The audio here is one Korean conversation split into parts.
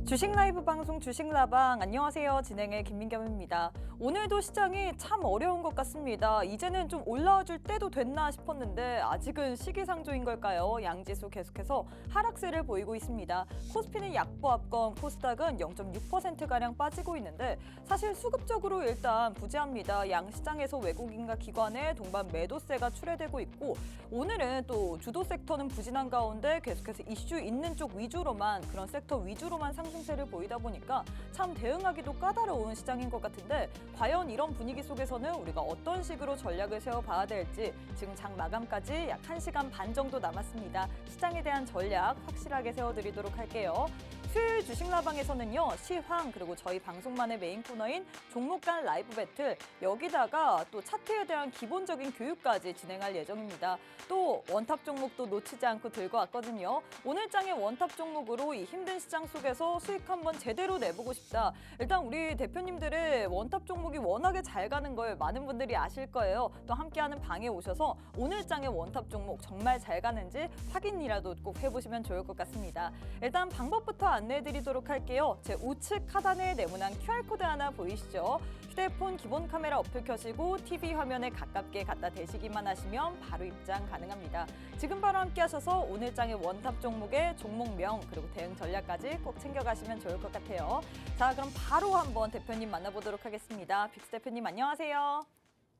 주식 라이브 방송 주식라방 안녕하세요. 진행의 김민겸입니다. 오늘도 시장이 참 어려운 것 같습니다. 이제는 좀 올라와 줄 때도 됐나 싶었는데 아직은 시기상조인 걸까요? 양지수 계속해서 하락세를 보이고 있습니다. 코스피는 약보합권, 코스닥은 0.6%가량 빠지고 있는데 사실 수급적으로 일단 부재합니다. 양시장에서 외국인과 기관의 동반 매도세가 출회되고 있고 오늘은 또 주도 섹터는 부진한 가운데 계속해서 이슈 있는 쪽 위주로만 그런 섹터 위주로만 상승세를 보이다 보니까 참 대응하기도 까다로운 시장인 것 같은데 과연 이런 분위기 속에서는 우리가 어떤 식으로 전략을 세워봐야 될지 지금 장 마감까지 약 1시간 반 정도 남았습니다. 시장에 대한 전략 확실하게 세워드리도록 할게요. 수요일 주식라방에서는요. 시황 그리고 저희 방송만의 메인 코너인 종목 간 라이브 배틀 여기다가 또 차트에 대한 기본적인 교육까지 진행할 예정입니다. 또 원탑 종목도 놓치지 않고 들고 왔거든요. 오늘 장의 원탑 종목으로 이 힘든 시장 속에서 수익 한번 제대로 내보고 싶다. 일단 우리 대표님들의 원탑 종목이 워낙에 잘 가는 걸 많은 분들이 아실 거예요. 또 함께하는 방에 오셔서 오늘 장의 원탑 종목 정말 잘 가는지 확인이라도 꼭 해보시면 좋을 것 같습니다. 일단 방법부터 안내해드리도록 할게요. 제 우측 하단에 네모난 QR코드 하나 보이시죠? 휴대폰 기본 카메라 어플 켜시고 TV 화면에 가깝게 갖다 대시기만 하시면 바로 입장 가능합니다. 지금 바로 함께 하셔서 오늘 장의 원탑 종목의 종목명 그리고 대응 전략까지 꼭 챙겨가시면 좋을 것 같아요. 자, 그럼 바로 한번 대표님 만나보도록 하겠습니다. 빅스 대표님 안녕하세요.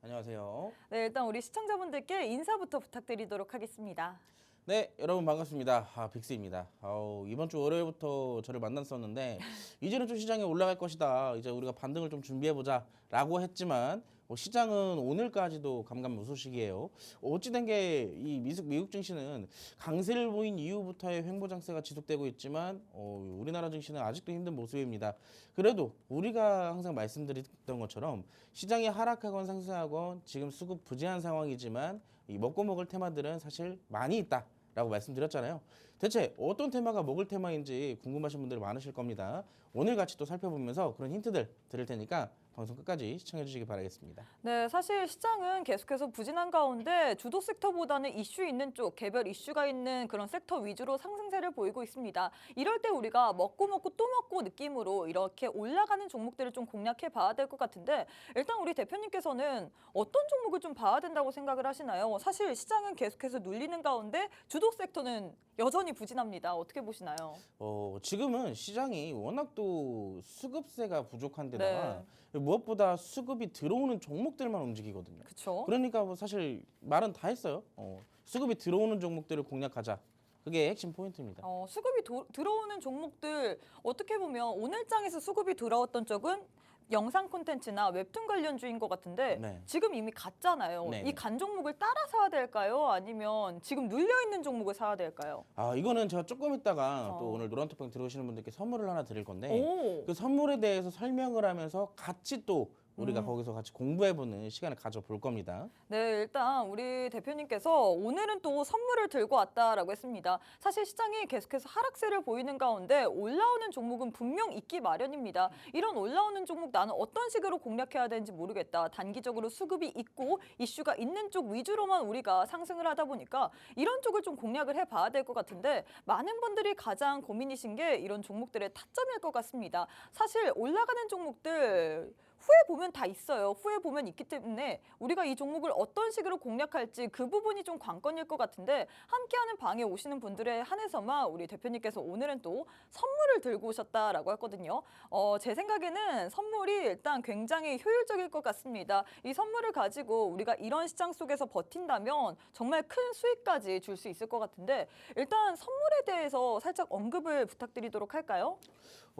안녕하세요. 네, 일단 우리 시청자분들께 인사부터 부탁드리도록 하겠습니다. 네, 여러분 반갑습니다. 빅스입니다. 이번 주 월요일부터 저를 만났었는데 이제는 좀 시장에 올라갈 것이다. 이제 우리가 반등을 좀 준비해보자 라고 했지만 시장은 오늘까지도 감감무소식이에요. 어찌된 게 이 미국 증시는 강세를 보인 이후부터의 횡보장세가 지속되고 있지만 우리나라 증시는 아직도 힘든 모습입니다. 그래도 우리가 항상 말씀드렸던 것처럼 시장이 하락하건 상승하건 지금 수급 부재한 상황이지만 이 먹고 먹을 테마들은 사실 많이 있다. 라고 말씀드렸잖아요. 대체 어떤 테마가 먹을 테마인지 궁금하신 분들이 많으실 겁니다. 오늘 같이 또 살펴보면서 그런 힌트들 드릴 테니까 방송 끝까지 시청해 주시기 바라겠습니다. 네, 사실 시장은 계속해서 부진한 가운데 주도 섹터보다는 이슈 있는 쪽, 개별 이슈가 있는 그런 섹터 위주로 상승세를 보이고 있습니다. 이럴 때 우리가 먹고 또 먹고 느낌으로 이렇게 올라가는 종목들을 좀 공략해 봐야 될 것 같은데 일단 우리 대표님께서는 어떤 종목을 좀 봐야 된다고 생각을 하시나요? 사실 시장은 계속해서 눌리는 가운데 주도 섹터는 여전히 부진합니다. 어떻게 보시나요? 지금은 시장이 워낙 또 수급세가 부족한데다가 무엇보다 수급이 들어오는 종목들만 움직이거든요. 그렇죠. 그러니까 사실 말은 다 했어요. 수급이 들어오는 종목들을 공략하자. 그게 핵심 포인트입니다. 수급이 들어오는 종목들 어떻게 보면 오늘 장에서 수급이 들어왔던 쪽은 영상 콘텐츠나 웹툰 관련주인 것 같은데 지금 이미 갔잖아요. 이 간 종목을 따라 사야 될까요? 아니면 지금 눌려있는 종목을 사야 될까요? 이거는 제가 조금 있다가 또 오늘 노란톡방 들어오시는 분들께 선물을 하나 드릴 건데 그 선물에 대해서 설명을 하면서 같이 또 우리가 거기서 같이 공부해보는 시간을 가져볼 겁니다. 네, 일단 우리 대표님께서 오늘은 또 선물을 들고 왔다라고 했습니다. 사실 시장이 계속해서 하락세를 보이는 가운데 올라오는 종목은 분명 있기 마련입니다. 이런 올라오는 종목 나는 어떤 식으로 공략해야 되는지 모르겠다. 단기적으로 수급이 있고 이슈가 있는 쪽 위주로만 우리가 상승을 하다 보니까 이런 쪽을 좀 공략을 해봐야 될 것 같은데 많은 분들이 가장 고민이신 게 이런 종목들의 타점일 것 같습니다. 사실 올라가는 종목들 후에 보면 다 있어요. 후에 보면 있기 때문에 우리가 이 종목을 어떤 식으로 공략할지 그 부분이 좀 관건일 것 같은데 함께하는 방에 오시는 분들에 한해서만 우리 대표님께서 오늘은 또 선물을 들고 오셨다라고 했거든요. 제 생각에는 선물이 일단 굉장히 효율적일 것 같습니다. 이 선물을 가지고 우리가 이런 시장 속에서 버틴다면 정말 큰 수익까지 줄 수 있을 것 같은데 일단 선물에 대해서 살짝 언급을 부탁드리도록 할까요?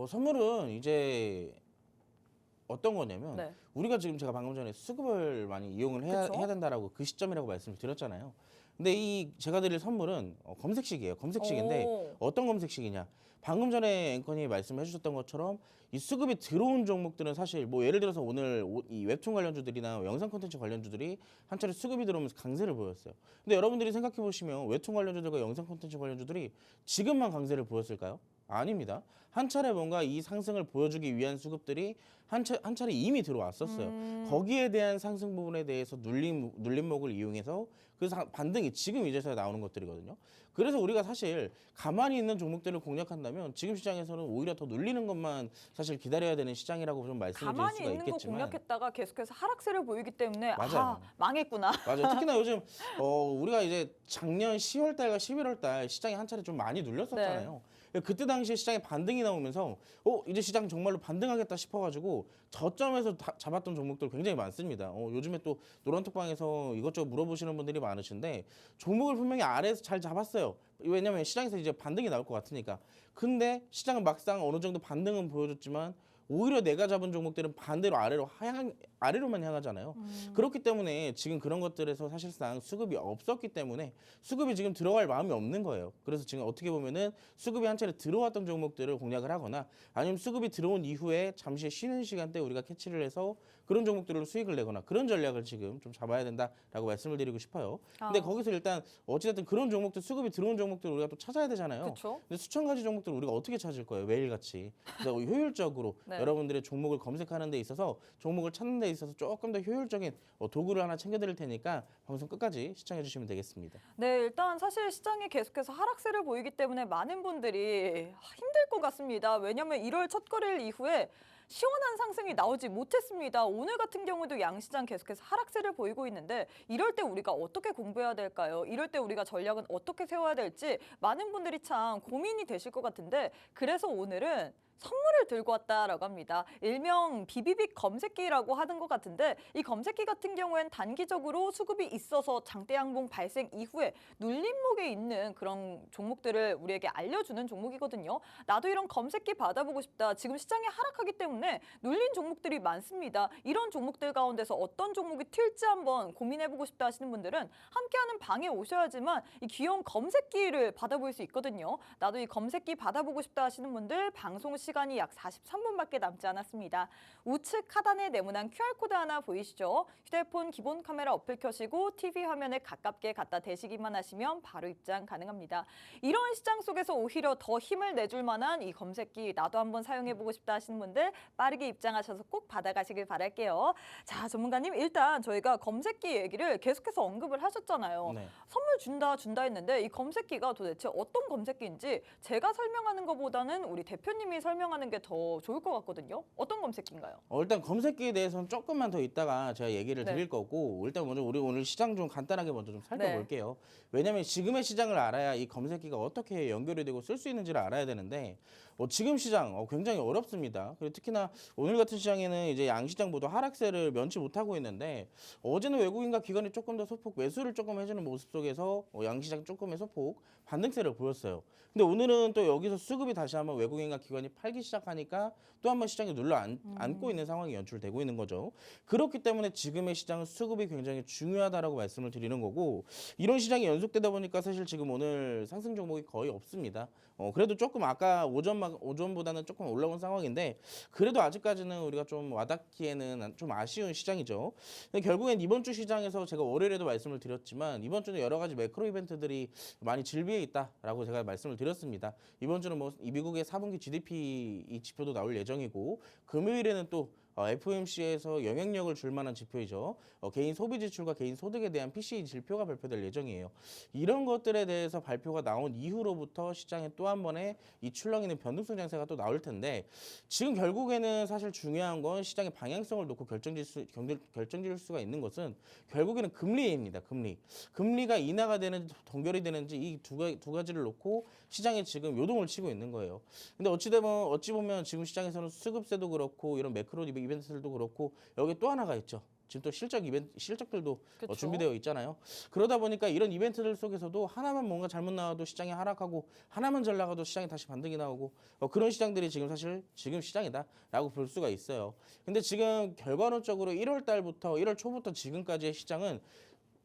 선물은 이제 어떤 거냐면 우리가 지금 제가 방금 전에 수급을 많이 이용을 해야 된다라고 그 시점이라고 말씀을 드렸잖아요. 근데 이 제가 드릴 선물은 검색식이에요. 검색식인데 어떤 검색식이냐. 방금 전에 앵커님이 말씀해 주셨던 것처럼 이 수급이 들어온 종목들은 사실 뭐 예를 들어서 오늘 이 웹툰 관련주들이나 영상 콘텐츠 관련주들이 한 차례 수급이 들어오면서 강세를 보였어요. 근데 여러분들이 생각해 보시면 웹툰 관련주들과 영상 콘텐츠 관련주들이 지금만 강세를 보였을까요? 아닙니다. 한 차례 뭔가 이 상승을 보여주기 위한 수급들이 한 차례 이미 들어왔었어요. 거기에 대한 상승 부분에 대해서 눌림목을 이용해서 그 반등이 지금 이제서야 나오는 것들이거든요. 그래서 우리가 사실 가만히 있는 종목들을 공략한다면 지금 시장에서는 오히려 더 눌리는 것만 사실 기다려야 되는 시장이라고 좀 말씀을 드릴 가만히 수가 있는 거 있겠지만 공략했다가 계속해서 하락세를 보이기 때문에 맞아요. 망했구나. 맞아요. 특히나 요즘 우리가 이제 작년 10월 달과 11월 달 시장이 한 차례 좀 많이 눌렸었잖아요. 그때 당시에 시장에 반등이 나오면서 이제 시장 정말로 반등하겠다 싶어가지고 저점에서 잡았던 종목들 굉장히 많습니다. 요즘에 또 노란톡방에서 이것저것 물어보시는 분들이 많으신데 종목을 분명히 아래에서 잘 잡았어요. 왜냐하면 시장에서 이제 반등이 나올 것 같으니까. 근데 시장은 막상 어느 정도 반등은 보여줬지만 오히려 내가 잡은 종목들은 반대로 아래로만 향하잖아요. 그렇기 때문에 지금 그런 것들에서 사실상 수급이 없었기 때문에 수급이 지금 들어갈 마음이 없는 거예요. 그래서 지금 어떻게 보면은 수급이 한 차례 들어왔던 종목들을 공략을 하거나 아니면 수급이 들어온 이후에 잠시 쉬는 시간대 우리가 캐치를 해서 그런 종목들로 수익을 내거나 그런 전략을 지금 좀 잡아야 된다라고 말씀을 드리고 싶어요. 근데 거기서 일단 어찌됐든 그런 종목들 수급이 들어온 종목들 우리가 또 찾아야 되잖아요. 그렇죠. 근데 수천 가지 종목들 우리가 어떻게 찾을 거예요? 매일같이. 그래서 효율적으로 네. 여러분들의 종목을 검색하는 데 있어서 종목을 찾는 데 있어서 조금 더 효율적인 도구를 하나 챙겨드릴 테니까 방송 끝까지 시청해 주시면 되겠습니다. 네, 일단 사실 시장이 계속해서 하락세를 보이기 때문에 많은 분들이 힘들 것 같습니다. 왜냐하면 1월 첫 거래일 이후에 시원한 상승이 나오지 못했습니다. 오늘 같은 경우도 양시장 계속해서 하락세를 보이고 있는데 이럴 때 우리가 어떻게 공부해야 될까요? 이럴 때 우리가 전략은 어떻게 세워야 될지 많은 분들이 참 고민이 되실 것 같은데 그래서 오늘은 선물을 들고 왔다라고 합니다. 일명 비비빅 검색기라고 하는 것 같은데 이 검색기 같은 경우엔 단기적으로 수급이 있어서 장대 양봉 발생 이후에 눌림목에 있는 그런 종목들을 우리에게 알려주는 종목이거든요. 나도 이런 검색기 받아보고 싶다. 지금 시장이 하락하기 때문에 눌린 종목들이 많습니다. 이런 종목들 가운데서 어떤 종목이 튈지 한번 고민해보고 싶다 하시는 분들은 함께하는 방에 오셔야지만 이 귀여운 검색기를 받아볼 수 있거든요. 나도 이 검색기 받아보고 싶다 하시는 분들 방송 시간이 약 43분밖에 남지 않았습니다. 우측 하단에 네모난 QR코드 하나 보이시죠? 휴대폰 기본 카메라 어플 켜시고 TV 화면에 가깝게 갖다 대시기만 하시면 바로 입장 가능합니다. 이런 시장 속에서 오히려 더 힘을 내줄 만한 이 검색기 나도 한번 사용해보고 싶다 하시는 분들 빠르게 입장하셔서 꼭 받아가시길 바랄게요. 자, 전문가님 일단 저희가 검색기 얘기를 계속해서 언급을 하셨잖아요. 네. 선물 준다 했는데 이 검색기가 도대체 어떤 검색기인지 제가 설명하는 것보다는 우리 대표님이 설명하는 게 더 좋을 것 같거든요. 어떤 검색기인가요? 일단 검색기에 대해서는 조금만 더 이따가 제가 얘기를 네. 드릴 거고 일단 먼저 우리 오늘 시장 좀 간단하게 먼저 좀 살펴볼게요. 왜냐하면 지금의 시장을 알아야 이 검색기가 어떻게 연결이 되고 쓸 수 있는지를 알아야 되는데 지금 시장 굉장히 어렵습니다. 그리고 특히나 오늘 같은 시장에는 이제 양시장보다 하락세를 면치 못하고 있는데 어제는 외국인과 기관이 조금 더 소폭 매수를 조금 해주는 모습 속에서 양시장 조금의 소폭 반등세를 보였어요. 근데 오늘은 또 여기서 수급이 다시 한번 외국인과 기관이 팔기 시작하니까 또 한번 시장이 안고 있는 상황이 연출되고 있는 거죠. 그렇기 때문에 지금의 시장은 수급이 굉장히 중요하다라고 말씀을 드리는 거고 이런 시장이 연속되다 보니까 사실 지금 오늘 상승 종목이 거의 없습니다. 그래도 조금 아까 오전보다는 조금 올라온 상황인데 그래도 아직까지는 우리가 좀 와닿기에는 좀 아쉬운 시장이죠. 근데 결국엔 이번 주 시장에서 제가 월요일에도 말씀을 드렸지만 이번 주는 여러 가지 매크로 이벤트들이 많이 질비해 있다라고 제가 말씀을 드렸습니다. 이번 주는 이 미국의 4분기 GDP 이 지표도 나올 예정이고 금요일에는 또 FOMC에서 영향력을 줄 만한 지표이죠. 개인 소비 지출과 개인 소득에 대한 PCE 지표가 발표될 예정이에요. 이런 것들에 대해서 발표가 나온 이후로부터 시장에 또 한 번의 이 출렁이는 변동성 장세가 또 나올 텐데 지금 결국에는 사실 중요한 건 시장의 방향성을 놓고 결정질 수가 있는 것은 결국에는 금리입니다. 금리가 인하가 되는지 동결이 되는지 이 두 가지를 놓고 시장에 지금 요동을 치고 있는 거예요. 근데 어찌 보면 지금 시장에서는 수급세도 그렇고 이런 매크로 이벤트들도 그렇고 여기 또 하나가 있죠. 지금 또 실적들도 그쵸. 준비되어 있잖아요. 그러다 보니까 이런 이벤트들 속에서도 하나만 뭔가 잘못 나와도 시장이 하락하고 하나만 잘 나가도 시장이 다시 반등이 나오고 그런 시장들이 지금 시장이다라고 볼 수가 있어요. 근데 지금 결과론적으로 1월 초부터 지금까지의 시장은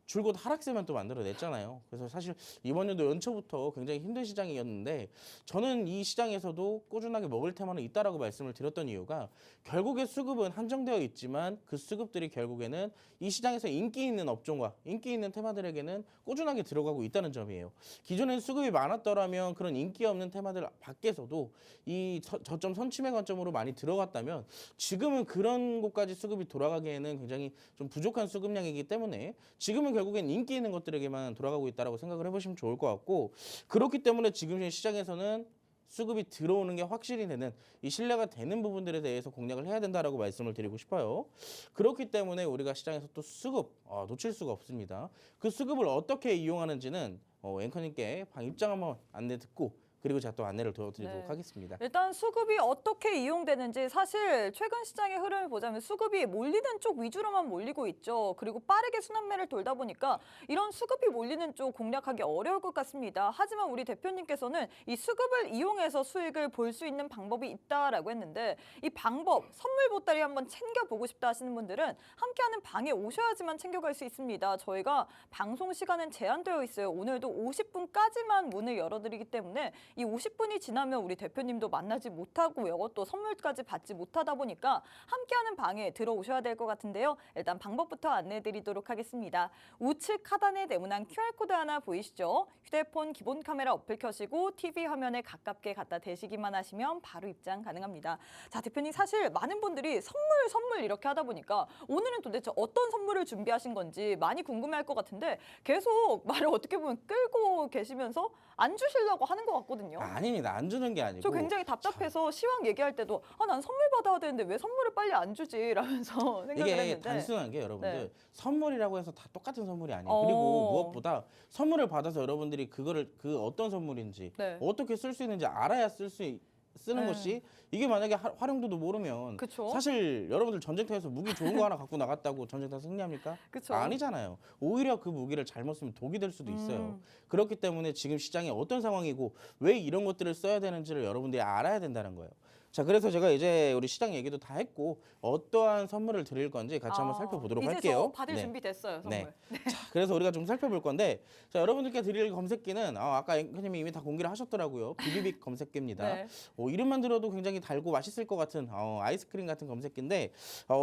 줄곧 하락세만 또 만들어냈잖아요. 그래서 사실 이번 연도 연초부터 굉장히 힘든 시장이었는데 저는 이 시장에서도 꾸준하게 먹을 테마는 있다라고 말씀을 드렸던 이유가 결국에 수급은 한정되어 있지만 그 수급들이 결국에는 이 시장에서 인기 있는 업종과 인기 있는 테마들에게는 꾸준하게 들어가고 있다는 점이에요. 기존엔 수급이 많았더라면 그런 인기 없는 테마들 밖에서도 이 저점 선침해 관점으로 많이 들어갔다면 지금은 그런 곳까지 수급이 돌아가기에는 굉장히 좀 부족한 수급량이기 때문에 지금은 결국엔 인기 있는 것들에게만 돌아가고 있다라고 생각을 해보시면 좋을 것 같고 그렇기 때문에 지금 시장에서는 수급이 들어오는 게 확실히 되는 이 신뢰가 되는 부분들에 대해서 공략을 해야 된다라고 말씀을 드리고 싶어요. 그렇기 때문에 우리가 시장에서 또 수급 놓칠 수가 없습니다. 그 수급을 어떻게 이용하는지는 앵커님께 방 입장 한번 안내 듣고 그리고 제가 또 안내를 도와드리도록 네. 하겠습니다. 일단 수급이 어떻게 이용되는지 사실 최근 시장의 흐름을 보자면 수급이 몰리는 쪽 위주로만 몰리고 있죠. 그리고 빠르게 순환매를 돌다 보니까 이런 수급이 몰리는 쪽 공략하기 어려울 것 같습니다. 하지만 우리 대표님께서는 이 수급을 이용해서 수익을 볼 수 있는 방법이 있다라고 했는데 이 방법, 선물 보따리 한번 챙겨보고 싶다 하시는 분들은 함께하는 방에 오셔야지만 챙겨갈 수 있습니다. 저희가 방송 시간은 제한되어 있어요. 오늘도 50분까지만 문을 열어드리기 때문에 이 50분이 지나면 우리 대표님도 만나지 못하고요. 또 선물까지 받지 못하다 보니까 함께하는 방에 들어오셔야 될 것 같은데요. 일단 방법부터 안내해드리도록 하겠습니다. 우측 하단에 네모난 QR코드 하나 보이시죠? 휴대폰 기본 카메라 어플 켜시고 TV 화면에 가깝게 갖다 대시기만 하시면 바로 입장 가능합니다. 자, 대표님 사실 많은 분들이 선물 이렇게 하다 보니까 오늘은 도대체 어떤 선물을 준비하신 건지 많이 궁금해할 것 같은데 계속 말을 어떻게 보면 끌고 계시면서 안 주시려고 하는 것 같거든요. 아닙니다. 안 주는 게 아니고 저 굉장히 답답해서 시황 얘기할 때도 난 선물 받아야 되는데 왜 선물을 빨리 안 주지? 라면서 생각을 이게 했는데 단순한 게 여러분들 네. 선물이라고 해서 다 똑같은 선물이 아니에요. 어. 그리고 무엇보다 선물을 받아서 여러분들이 그거를 그 어떤 선물인지 네. 어떻게 쓸 수 있는지 알아야 쓰는 네. 것이 이게 만약에 활용도도 모르면 그쵸? 사실 여러분들 전쟁터에서 무기 좋은 거 하나 갖고 나갔다고 전쟁터 승리합니까? 그쵸? 아니잖아요. 오히려 그 무기를 잘못 쓰면 독이 될 수도 있어요. 그렇기 때문에 지금 시장이 어떤 상황이고 왜 이런 것들을 써야 되는지를 여러분들이 알아야 된다는 거예요. 자, 그래서 제가 이제 우리 시장 얘기도 다 했고 어떠한 선물을 드릴 건지 같이 한번 살펴보도록 이제 할게요. 저 받을 준비 됐어요, 선물. 네. 자, 그래서 우리가 좀 살펴볼 건데 자, 여러분들께 드릴 검색기는 아까 앵커님이 이미 다 공개를 하셨더라고요. 비비빅 검색기입니다. 네. 이름만 들어도 굉장히 달고 맛있을 것 같은 아이스크림 같은 검색기인데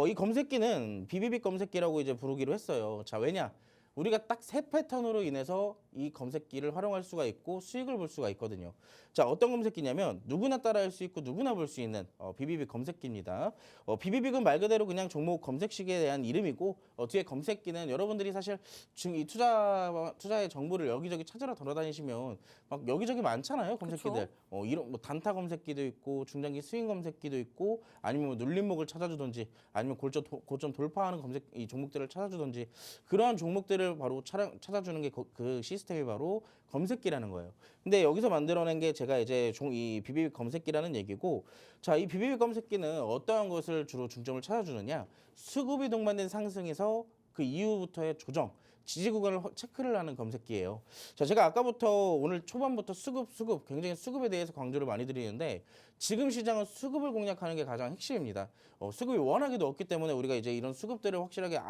이 검색기는 비비빅 검색기라고 이제 부르기로 했어요. 자, 왜냐? 우리가 딱 세 패턴으로 인해서 이 검색기를 활용할 수가 있고 수익을 볼 수가 있거든요. 자, 어떤 검색기냐면 누구나 따라할 수 있고 누구나 볼 수 있는 비비빅 검색기입니다. 비비빅은 말 그대로 그냥 종목 검색식에 대한 이름이고 뒤에 검색기는 여러분들이 사실 지금 이 투자의 정보를 여기저기 찾으러 돌아다니시면 막 여기저기 많잖아요, 검색기들. 이런 뭐 단타 검색기도 있고 중장기 스윙 검색기도 있고 아니면 뭐 눌림목을 찾아주든지 아니면 고점 돌파하는 이 종목들을 찾아주든지 그러한 종목들을 바로 찾아주는 게 그 시스템이 바로 검색기라는 거예요. 근데 여기서 만들어낸 게 제가 이제 이 비비빅 검색기라는 얘기고, 자, 이 비비빅 검색기는 어떠한 것을 주로 중점을 찾아주느냐? 수급이 동반된 상승에서 그 이후부터의 조정, 지지 구간을 체크를 하는 검색기예요. 자, 제가 아까부터 오늘 초반부터 수급 굉장히 수급에 대해서 강조를 많이 드리는데 지금 시장은 수급을 공략하는 게 가장 핵심입니다. 수급이 워낙에도 없기 때문에 우리가 이제 이런 수급들을 확실하게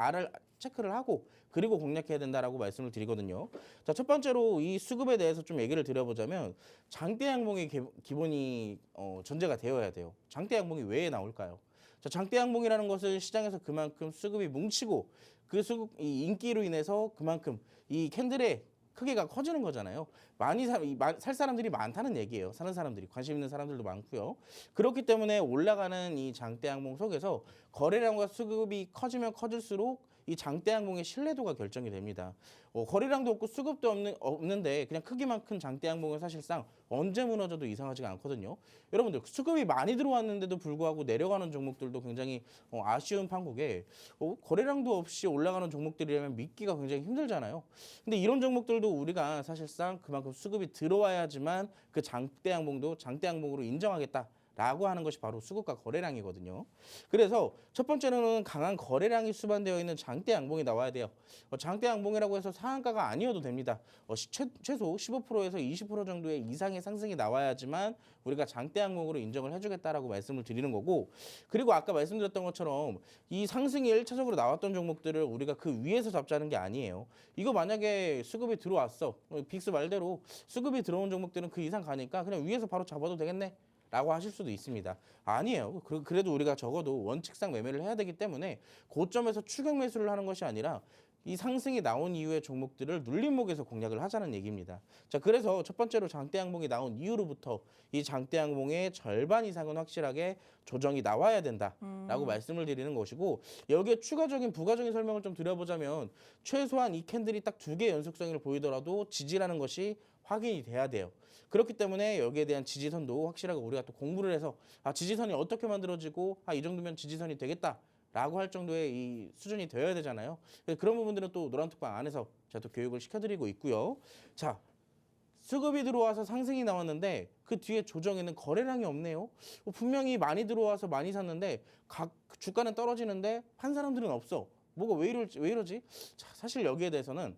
체크를 하고 그리고 공략해야 된다라고 말씀을 드리거든요. 자, 첫 번째로 이 수급에 대해서 좀 얘기를 드려보자면 장대 양봉이 기본이 전제가 되어야 돼요. 장대 양봉이 왜 나올까요? 자, 장대 양봉이라는 것은 시장에서 그만큼 수급이 뭉치고 그 수급 이 인기로 인해서 그만큼 이 캔들의 크기가 커지는 거잖아요. 많이 살 사람들이 많다는 얘기예요. 사는 사람들이 관심 있는 사람들도 많고요. 그렇기 때문에 올라가는 이 장대 양봉 속에서 거래량과 수급이 커지면 커질수록 이 장대 양봉의 신뢰도가 결정이 됩니다. 거래량도 없고 수급도 없는데 그냥 크기만 큰 장대 양봉은 사실상 언제 무너져도 이상하지가 않거든요. 여러분들 수급이 많이 들어왔는데도 불구하고 내려가는 종목들도 굉장히 아쉬운 판국에 거래량도 없이 올라가는 종목들이라면 믿기가 굉장히 힘들잖아요. 근데 이런 종목들도 우리가 사실상 그만큼 수급이 들어와야지만 그 장대 양봉도 장대 양봉으로 인정하겠다. 라고 하는 것이 바로 수급과 거래량이거든요. 그래서 첫 번째로는 강한 거래량이 수반되어 있는 장대 양봉이 나와야 돼요. 장대 양봉이라고 해서 상한가가 아니어도 됩니다. 최소 15%에서 20% 정도의 이상의 상승이 나와야지만 우리가 장대 양봉으로 인정을 해주겠다라고 말씀을 드리는 거고, 그리고 아까 말씀드렸던 것처럼 이 상승이 1차적으로 나왔던 종목들을 우리가 그 위에서 잡자는 게 아니에요. 이거 만약에 수급이 들어왔어. 빅스 말대로 수급이 들어온 종목들은 그 이상 가니까 그냥 위에서 바로 잡아도 되겠네 라고 하실 수도 있습니다. 아니에요. 그래도 우리가 적어도 원칙상 매매를 해야 되기 때문에 고점에서 추격 매수를 하는 것이 아니라 이 상승이 나온 이후의 종목들을 눌림목에서 공략을 하자는 얘기입니다. 자, 그래서 첫 번째로 장대 양봉이 나온 이후로부터 이 장대 양봉의 절반 이상은 확실하게 조정이 나와야 된다라고 말씀을 드리는 것이고, 여기에 추가적인 부가적인 설명을 좀 드려보자면 최소한 이 캔들이 딱 2개 연속성을 보이더라도 지지라는 것이 확인이 돼야 돼요. 그렇기 때문에 여기에 대한 지지선도 확실하게 우리가 또 공부를 해서 지지선이 어떻게 만들어지고 이 정도면 지지선이 되겠다라고 할 정도의 이 수준이 되어야 되잖아요. 그런 부분들은 또 노란톡방 안에서 제가 또 교육을 시켜드리고 있고요. 자, 수급이 들어와서 상승이 나왔는데 그 뒤에 조정에는 거래량이 없네요. 분명히 많이 들어와서 많이 샀는데 각 주가는 떨어지는데 판 사람들은 없어. 뭐가 왜 이러지? 자, 사실 여기에 대해서는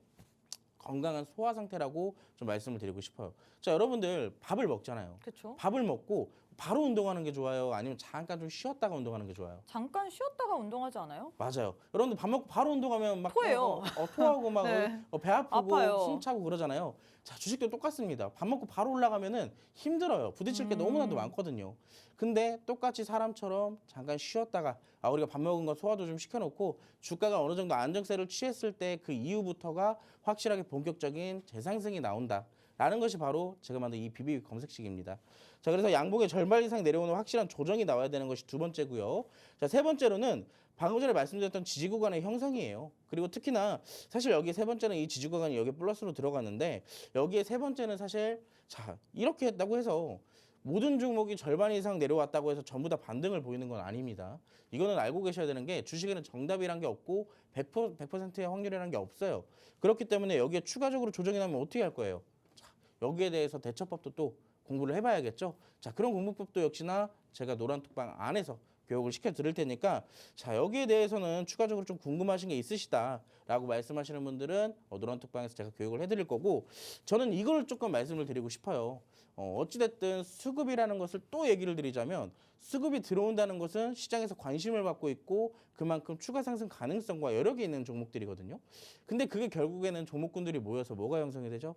건강한 소화 상태라고 좀 말씀을 드리고 싶어요. 자, 여러분들 밥을 먹잖아요. 그렇죠. 밥을 먹고 바로 운동하는 게 좋아요? 아니면 잠깐 좀 쉬었다가 운동하는 게 좋아요? 잠깐 쉬었다가 운동하지 않아요? 맞아요. 여러분들 밥 먹고 바로 운동하면 막 토해요. 토하고 막 네. 배 아프고 아파요. 숨 차고 그러잖아요. 자, 주식도 똑같습니다. 밥 먹고 바로 올라가면은 힘들어요. 부딪힐 게 너무나도 많거든요. 근데 똑같이 사람처럼 잠깐 쉬었다가 우리가 밥 먹은 거 소화도 좀 시켜놓고 주가가 어느 정도 안정세를 취했을 때 그 이후부터가 확실하게 본격적인 재상승이 나온다라는 것이 바로 제가 만든 이 BBB 검색식입니다. 자, 그래서 양봉의 절반 이상 내려오는 확실한 조정이 나와야 되는 것이 두 번째고요. 자, 세 번째로는 방금 전에 말씀드렸던 지지 구간의 형성이에요. 그리고 특히나 사실 여기 세 번째는 이 지지 구간이 여기 플러스로 들어가는데, 여기에 세 번째는 사실 자, 이렇게 했다고 해서 모든 종목이 절반 이상 내려왔다고 해서 전부 다 반등을 보이는 건 아닙니다. 이거는 알고 계셔야 되는 게 주식에는 정답이란 게 없고 100%의 확률이라는 게 없어요. 그렇기 때문에 여기에 추가적으로 조정이 나면 어떻게 할 거예요? 자, 여기에 대해서 대처법도 또 공부를 해봐야겠죠. 자, 그런 공부법도 역시나 제가 노란톡방 안에서 교육을 시켜드릴 테니까, 자, 여기에 대해서는 추가적으로 좀 궁금하신 게 있으시다라고 말씀하시는 분들은 노란톡방에서 제가 교육을 해드릴 거고, 저는 이걸 조금 말씀을 드리고 싶어요. 어찌됐든 수급이라는 것을 또 얘기를 드리자면, 수급이 들어온다는 것은 시장에서 관심을 받고 있고 그만큼 추가 상승 가능성과 여력이 있는 종목들이거든요. 근데 그게 결국에는 종목군들이 모여서 뭐가 형성이 되죠?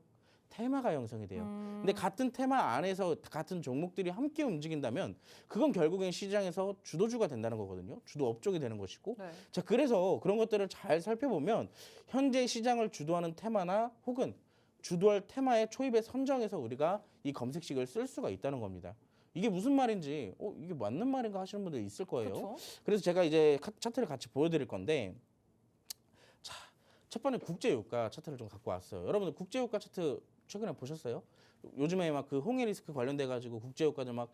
테마가 형성이 돼요. 근데 같은 테마 안에서 같은 종목들이 함께 움직인다면 그건 결국엔 시장에서 주도주가 된다는 거거든요. 주도 업종이 되는 것이고. 네. 자, 그래서 그런 것들을 잘 살펴보면 현재 시장을 주도하는 테마나 혹은 주도할 테마의 초입에 선정해서 우리가 이 검색식을 쓸 수가 있다는 겁니다. 이게 무슨 말인지 이게 맞는 말인가 하시는 분들 있을 거예요. 그렇죠. 그래서 제가 이제 차트를 같이 보여드릴 건데, 자, 첫 번째 국제유가 차트를 좀 갖고 왔어요. 여러분들 국제유가 차트 최근에 보셨어요? 요즘에 막 그 홍해 리스크 관련돼 가지고 국제유가들 막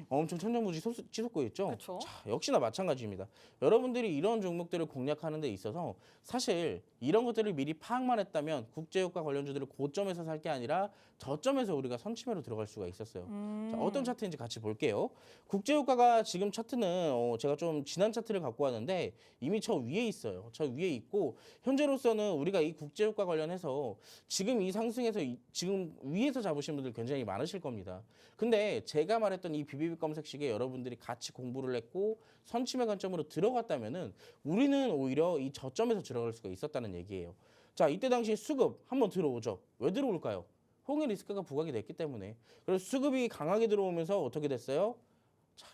엄청 천정부지 치솟고 있죠. 그쵸. 자, 역시나 마찬가지입니다. 여러분들이 이런 종목들을 공략하는 데 있어서 사실 이런 것들을 미리 파악만 했다면 국제유가 관련주들을 고점에서 살 게 아니라 저점에서 우리가 선침해로 들어갈 수가 있었어요. 자, 어떤 차트인지 같이 볼게요. 국제유가가 지금 차트는 제가 좀 지난 차트를 갖고 왔는데 이미 저 위에 있어요. 저 위에 있고 현재로서는 우리가 이 국제유가 관련해서 지금 이 상승에서 지금 위에서 잡으신 분들 굉장히 많으실 겁니다. 근데 제가 말했던 이 BBB 검색식에 여러분들이 같이 공부를 했고 선침해 관점으로 들어갔다면은 우리는 오히려 이 저점에서 들어갈 수가 있었다는 얘기예요. 자, 이때 당시 수급 한번 들어오죠. 왜 들어올까요? 홍해 리스크가 부각이 됐기 때문에. 그래서 수급이 강하게 들어오면서 어떻게 됐어요? 자,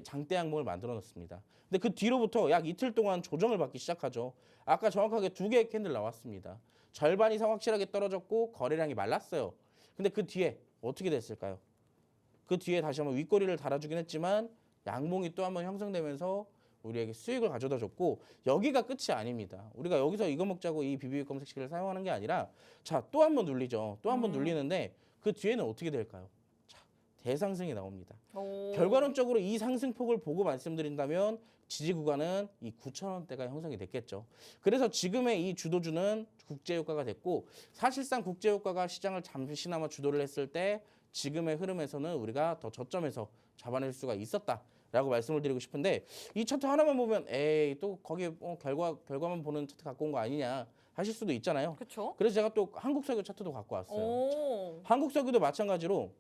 장대 양봉을 만들어 놨습니다. 근데 그 뒤로부터 약 이틀 동안 조정을 받기 시작하죠. 아까 정확하게 2개의 캔들 나왔습니다. 절반 이상 확실하게 떨어졌고 거래량이 말랐어요. 근데 그 뒤에 어떻게 됐을까요? 그 뒤에 다시 한번 윗꼬리를 달아주긴 했지만 양봉이 또 한번 형성되면서 우리에게 수익을 가져다 줬고, 여기가 끝이 아닙니다. 우리가 여기서 이거 먹자고 이 BBB 검색식을 사용하는 게 아니라 자, 또 한번 눌리죠. 또 한번 눌리는데 그 뒤에는 어떻게 될까요? 자, 대상승이 나옵니다. 결과론적으로 이 상승폭을 보고 말씀드린다면 지지 구간은 이 9,000원대가 형성이 됐겠죠. 그래서 지금의 이 주도주는 국제유가가 됐고, 사실상 국제유가가 시장을 잠시나마 주도를 했을 때 지금의 흐름에서는 우리가 더 저점에서 잡아낼 수가 있었다라고 말씀을 드리고 싶은데 이 차트 하나만 보면 에이 또 거기에 결과만 보는 차트 갖고 온 거 아니냐 하실 수도 있잖아요. 그렇죠. 그래서 제가 또 한국석유 차트도 갖고 왔어요. 오. 한국석유도 마찬가지로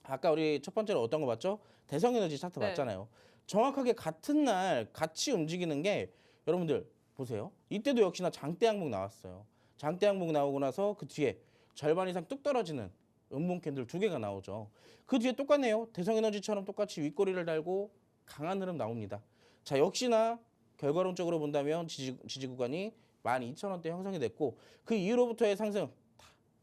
아까 우리 첫 번째로 어떤 거 봤죠? 대성에너지 차트 네. 봤잖아요. 정확하게 같은 날 같이 움직이는 게 여러분들 보세요. 이때도 역시나 장대 항목 나왔어요. 장대 항목 나오고 나서 그 뒤에 절반 이상 뚝 떨어지는 음봉 캔들 두 개가 나오죠. 그 뒤에 똑같네요. 대성에너지처럼 똑같이 윗꼬리를 달고 강한 흐름 나옵니다. 자, 역시나 결과론적으로 본다면 지지 구간이 12,000원대 형성이 됐고 그 이후로부터의 상승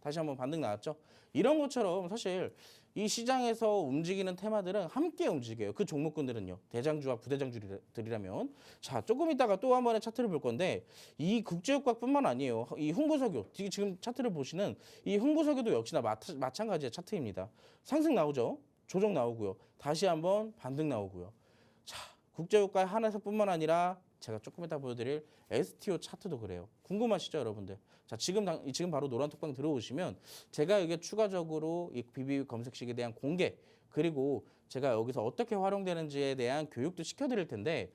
다시 한번 반등 나왔죠. 이런 것처럼 사실 이 시장에서 움직이는 테마들은 함께 움직여요. 그 종목군들은요. 대장주와 부대장주들이라면. 자, 조금 있다가 또 한 번의 차트를 볼 건데 이 국제유가뿐만 아니에요. 이 흥부석유, 지금 차트를 보시는 이 흥부석유도 역시나 마찬가지의 차트입니다. 상승 나오죠. 조정 나오고요. 다시 한번 반등 나오고요. 자, 국제유가 한에서뿐만 아니라 제가 조금 이따 보여드릴 STO 차트도 그래요. 궁금하시죠, 여러분들? 자, 지금 바로 노란톡방 들어오시면 제가 여기에 추가적으로 이 BB 검색식에 대한 공개 그리고 제가 여기서 어떻게 활용되는지에 대한 교육도 시켜드릴 텐데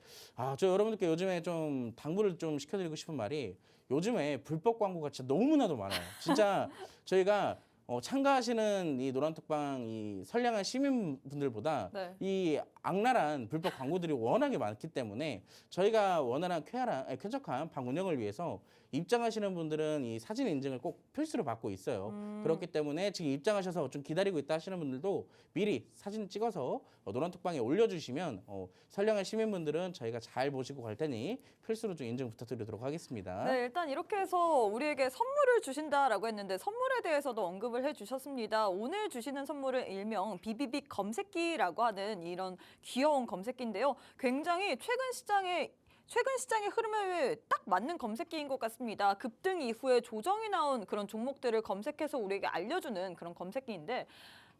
저 여러분들께 요즘에 좀 당부를 좀 시켜드리고 싶은 말이 요즘에 불법 광고가 진짜 너무나도 많아요. 진짜 저희가 참가하시는 이 노란톡방 이 선량한 시민분들보다 네. 이 악랄한 불법 광고들이 워낙에 많기 때문에 저희가 원활한 쾌적한 방 운영을 위해서 입장하시는 분들은 이 사진 인증을 꼭 필수로 받고 있어요. 그렇기 때문에 지금 입장하셔서 좀 기다리고 있다 하시는 분들도 미리 사진 찍어서 노란톡방에 올려주시면 선량한 시민분들은 저희가 잘 보시고 갈 테니 필수로 좀 인증 부탁드리도록 하겠습니다. 네, 일단 이렇게 해서 우리에게 선물을 주신다라고 했는데 선물에 대해서도 언급을 해주셨습니다. 오늘 주시는 선물은 일명 비비빅 검색기라고 하는 이런 귀여운 검색기인데요. 굉장히 최근 시장의 흐름에 딱 맞는 검색기인 것 같습니다. 급등 이후에 조정이 나온 그런 종목들을 검색해서 우리에게 알려주는 그런 검색기인데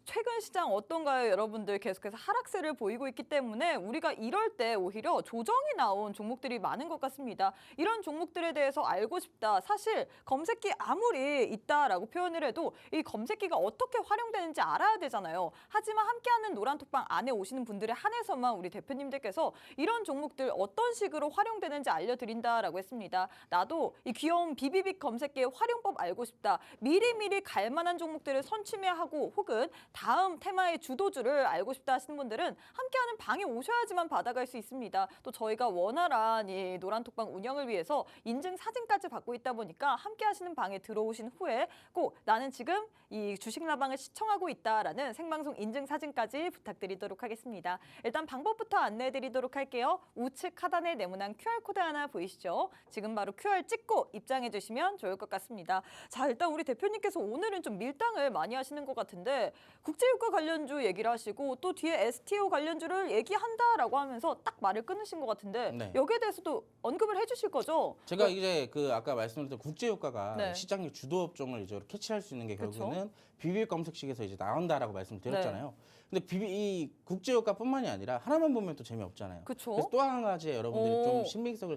최근 시장 어떤가요? 여러분들 계속해서 하락세를 보이고 있기 때문에 우리가 이럴 때 오히려 조정이 나온 종목들이 많은 것 같습니다. 이런 종목들에 대해서 알고 싶다. 사실 검색기 아무리 있다라고 표현을 해도 이 검색기가 어떻게 활용되는지 알아야 되잖아요. 하지만 함께하는 노란톡방 안에 오시는 분들에 한해서만 우리 대표님들께서 이런 종목들 어떤 식으로 활용되는지 알려드린다라고 했습니다. 나도 이 귀여운 비비빅 검색기의 활용법 알고 싶다. 미리미리 갈 만한 종목들을 선취매하고 혹은 다음 테마의 주도주를 알고 싶다 하시는 분들은 함께하는 방에 오셔야지만 받아갈 수 있습니다. 또 저희가 원활한 이 노란톡방 운영을 위해서 인증 사진까지 받고 있다 보니까 함께 하시는 방에 들어오신 후에 꼭 나는 지금 이 주식라방을 시청하고 있다라는 생방송 인증 사진까지 부탁드리도록 하겠습니다. 일단 방법부터 안내해드리도록 할게요. 우측 하단에 네모난 QR코드 하나 보이시죠? 지금 바로 QR 찍고 입장해 주시면 좋을 것 같습니다. 자, 일단 우리 대표님께서 오늘은 좀 밀당을 많이 하시는 것 같은데 국제유가 관련주 얘기를 하시고 또 뒤에 STO 관련주를 얘기한다라고 하면서 딱 말을 끊으신 것 같은데 네. 여기에 대해서도 언급을 해주실 거죠? 제가 이제 아까 말씀드렸던 국제유가가 네. 시장의 주도 업종을 이제 캐치할 수 있는 게 그쵸? 결국에는 비비빅 검색식에서 이제 나온다라고 말씀드렸잖아요. 근데 이 국제유가뿐만이 아니라 하나만 보면 또 재미없잖아요. 그쵸? 그래서 또 한 가지 여러분들이 좀 오. 신빙성을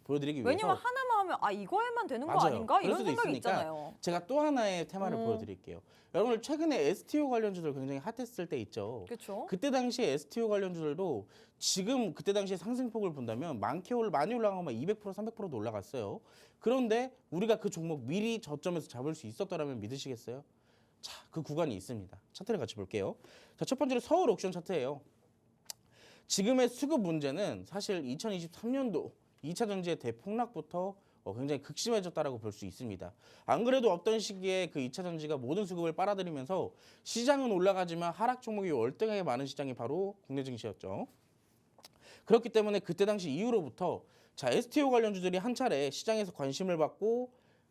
보여드리기 위해서 왜냐면 하나만 하면 이거에만 되는 거 맞아요. 아닌가? 그럴 이런 수도 생각이 있으니까 있잖아요. 제가 또 하나의 테마를 보여드릴게요. 여러분들 최근에 STO 관련주들 굉장히 핫했을 때 있죠. 그렇죠? 그때 당시에 STO 관련주들도 지금 그때 당시에 상승폭을 본다면 많이 올라가면 200% 300%도 올라갔어요. 그런데 우리가 그 종목 미리 저점에서 잡을 수 있었더라면 믿으시겠어요? 자, 그 구간이 있습니다. 차트를 같이 볼게요. 자, 첫 번째로 서울 옥션 차트예요. 지금의 수급 문제는 사실 2023년도 2차 전지의 대폭락부터 굉장히 극심해졌다라고 볼 수 있습니다. 안 그래도 없던 시기에 그 2차 전지가 모든 수급을 빨아들이면서 시장은 올라가지만 하락 종목이 월등하게 많은 시장이 바로 국내 증시였죠. 그렇기 때문에 그때 당시 이후로부터 STO 관련주들이 한 차례 시장에서 관심을 받고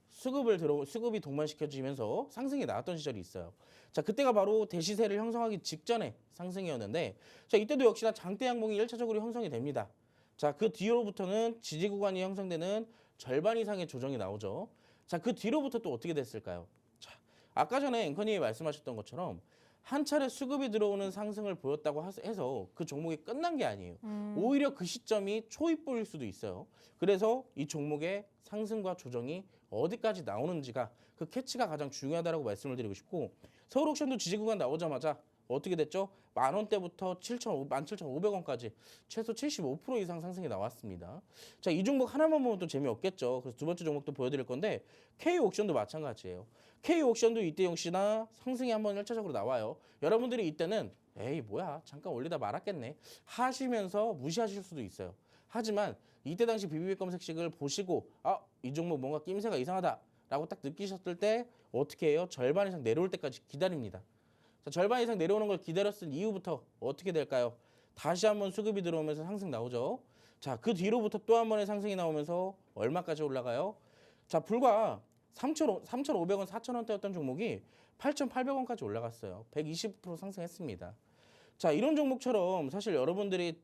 수급이 동반시켜지면서 상승이 나왔던 시절이 있어요. 자, 그때가 바로 대시세를 형성하기 직전의 상승이었는데 이때도 역시나 장대 양봉이 1차적으로 형성이 됩니다. 자, 그 뒤로부터는 지지 구간이 형성되는 절반 이상의 조정이 나오죠. 자, 그 뒤로부터 또 어떻게 됐을까요? 자, 아까 전에 앵커님이 말씀하셨던 것처럼 한 차례 수급이 들어오는 상승을 보였다고 해서 그 종목이 끝난 게 아니에요. 오히려 그 시점이 초입보일 수도 있어요. 그래서 이 종목의 상승과 조정이 어디까지 나오는지가 그 캐치가 가장 중요하다고 말씀을 드리고 싶고 서울옥션도 지지 구간 나오자마자 어떻게 됐죠? 10,000원대부터 17,500원까지 최소 75% 이상 상승이 나왔습니다. 자, 이 종목 하나만 보면 또 재미없겠죠. 그래서 두 번째 종목도 보여드릴 건데 K옥션도 마찬가지예요. K옥션도 이때 역시나 상승이 한번 1차적으로 나와요. 여러분들이 이때는 에이 뭐야 잠깐 올리다 말았겠네 하시면서 무시하실 수도 있어요. 하지만 이때 당시 비비비 검색식을 보시고 이 종목 뭔가 낌새가 이상하다라고 딱 느끼셨을 때 어떻게 해요? 절반 이상 내려올 때까지 기다립니다. 자, 절반 이상 내려오는 걸 기다렸을 이후부터 어떻게 될까요? 다시 한번 수급이 들어오면서 상승 나오죠. 자, 그 뒤로부터 또 한 번의 상승이 나오면서 얼마까지 올라가요? 자, 불과 3,500원, 4,000원대였던 종목이 8,800원까지 올라갔어요. 120% 상승했습니다. 자, 이런 종목처럼 사실 여러분들이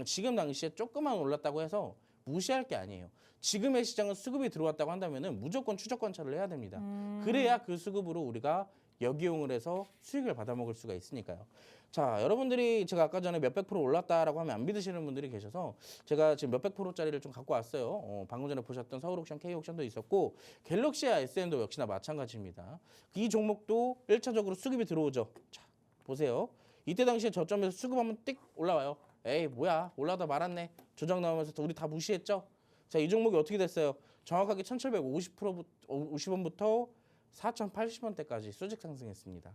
지금 당시에 조금만 올랐다고 해서 무시할 게 아니에요. 지금의 시장은 수급이 들어왔다고 한다면은 무조건 추적 관찰을 해야 됩니다. 그래야 그 수급으로 우리가 역이용을 해서 수익을 받아먹을 수가 있으니까요. 자, 여러분들이 제가 아까 전에 몇백 프로 올랐다라고 하면 안 믿으시는 분들이 계셔서 제가 지금 몇백 프로짜리를 좀 갖고 왔어요. 방금 전에 보셨던 서울옥션, K옥션도 있었고 갤럭시와 SN도 역시나 마찬가지입니다. 이 종목도 1차적으로 수급이 들어오죠. 자, 보세요. 이때 당시에 저점에서 수급 한번 띡 올라와요. 에이 뭐야 올라다 말았네. 조정 나오면서 우리 다 무시했죠. 자, 이 종목이 어떻게 됐어요? 정확하게 1,750원부터 4,080원대까지 수직 상승했습니다.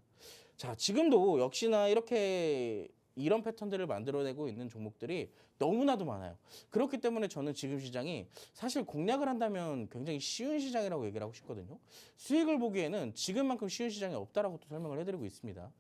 자, 지금도 역시나 이런 패턴들을 만들어내고 있는 종목들이 너무나도 많아요. 그렇기 때문에 저는 지금 시장이 사실 공략을 한다면 굉장히 쉬운 시장이라고 얘기를 하고 싶거든요. 수익을 보기에는 지금만큼 쉬운 시장이 없다라고 또 설명을 해드리고 있습니다.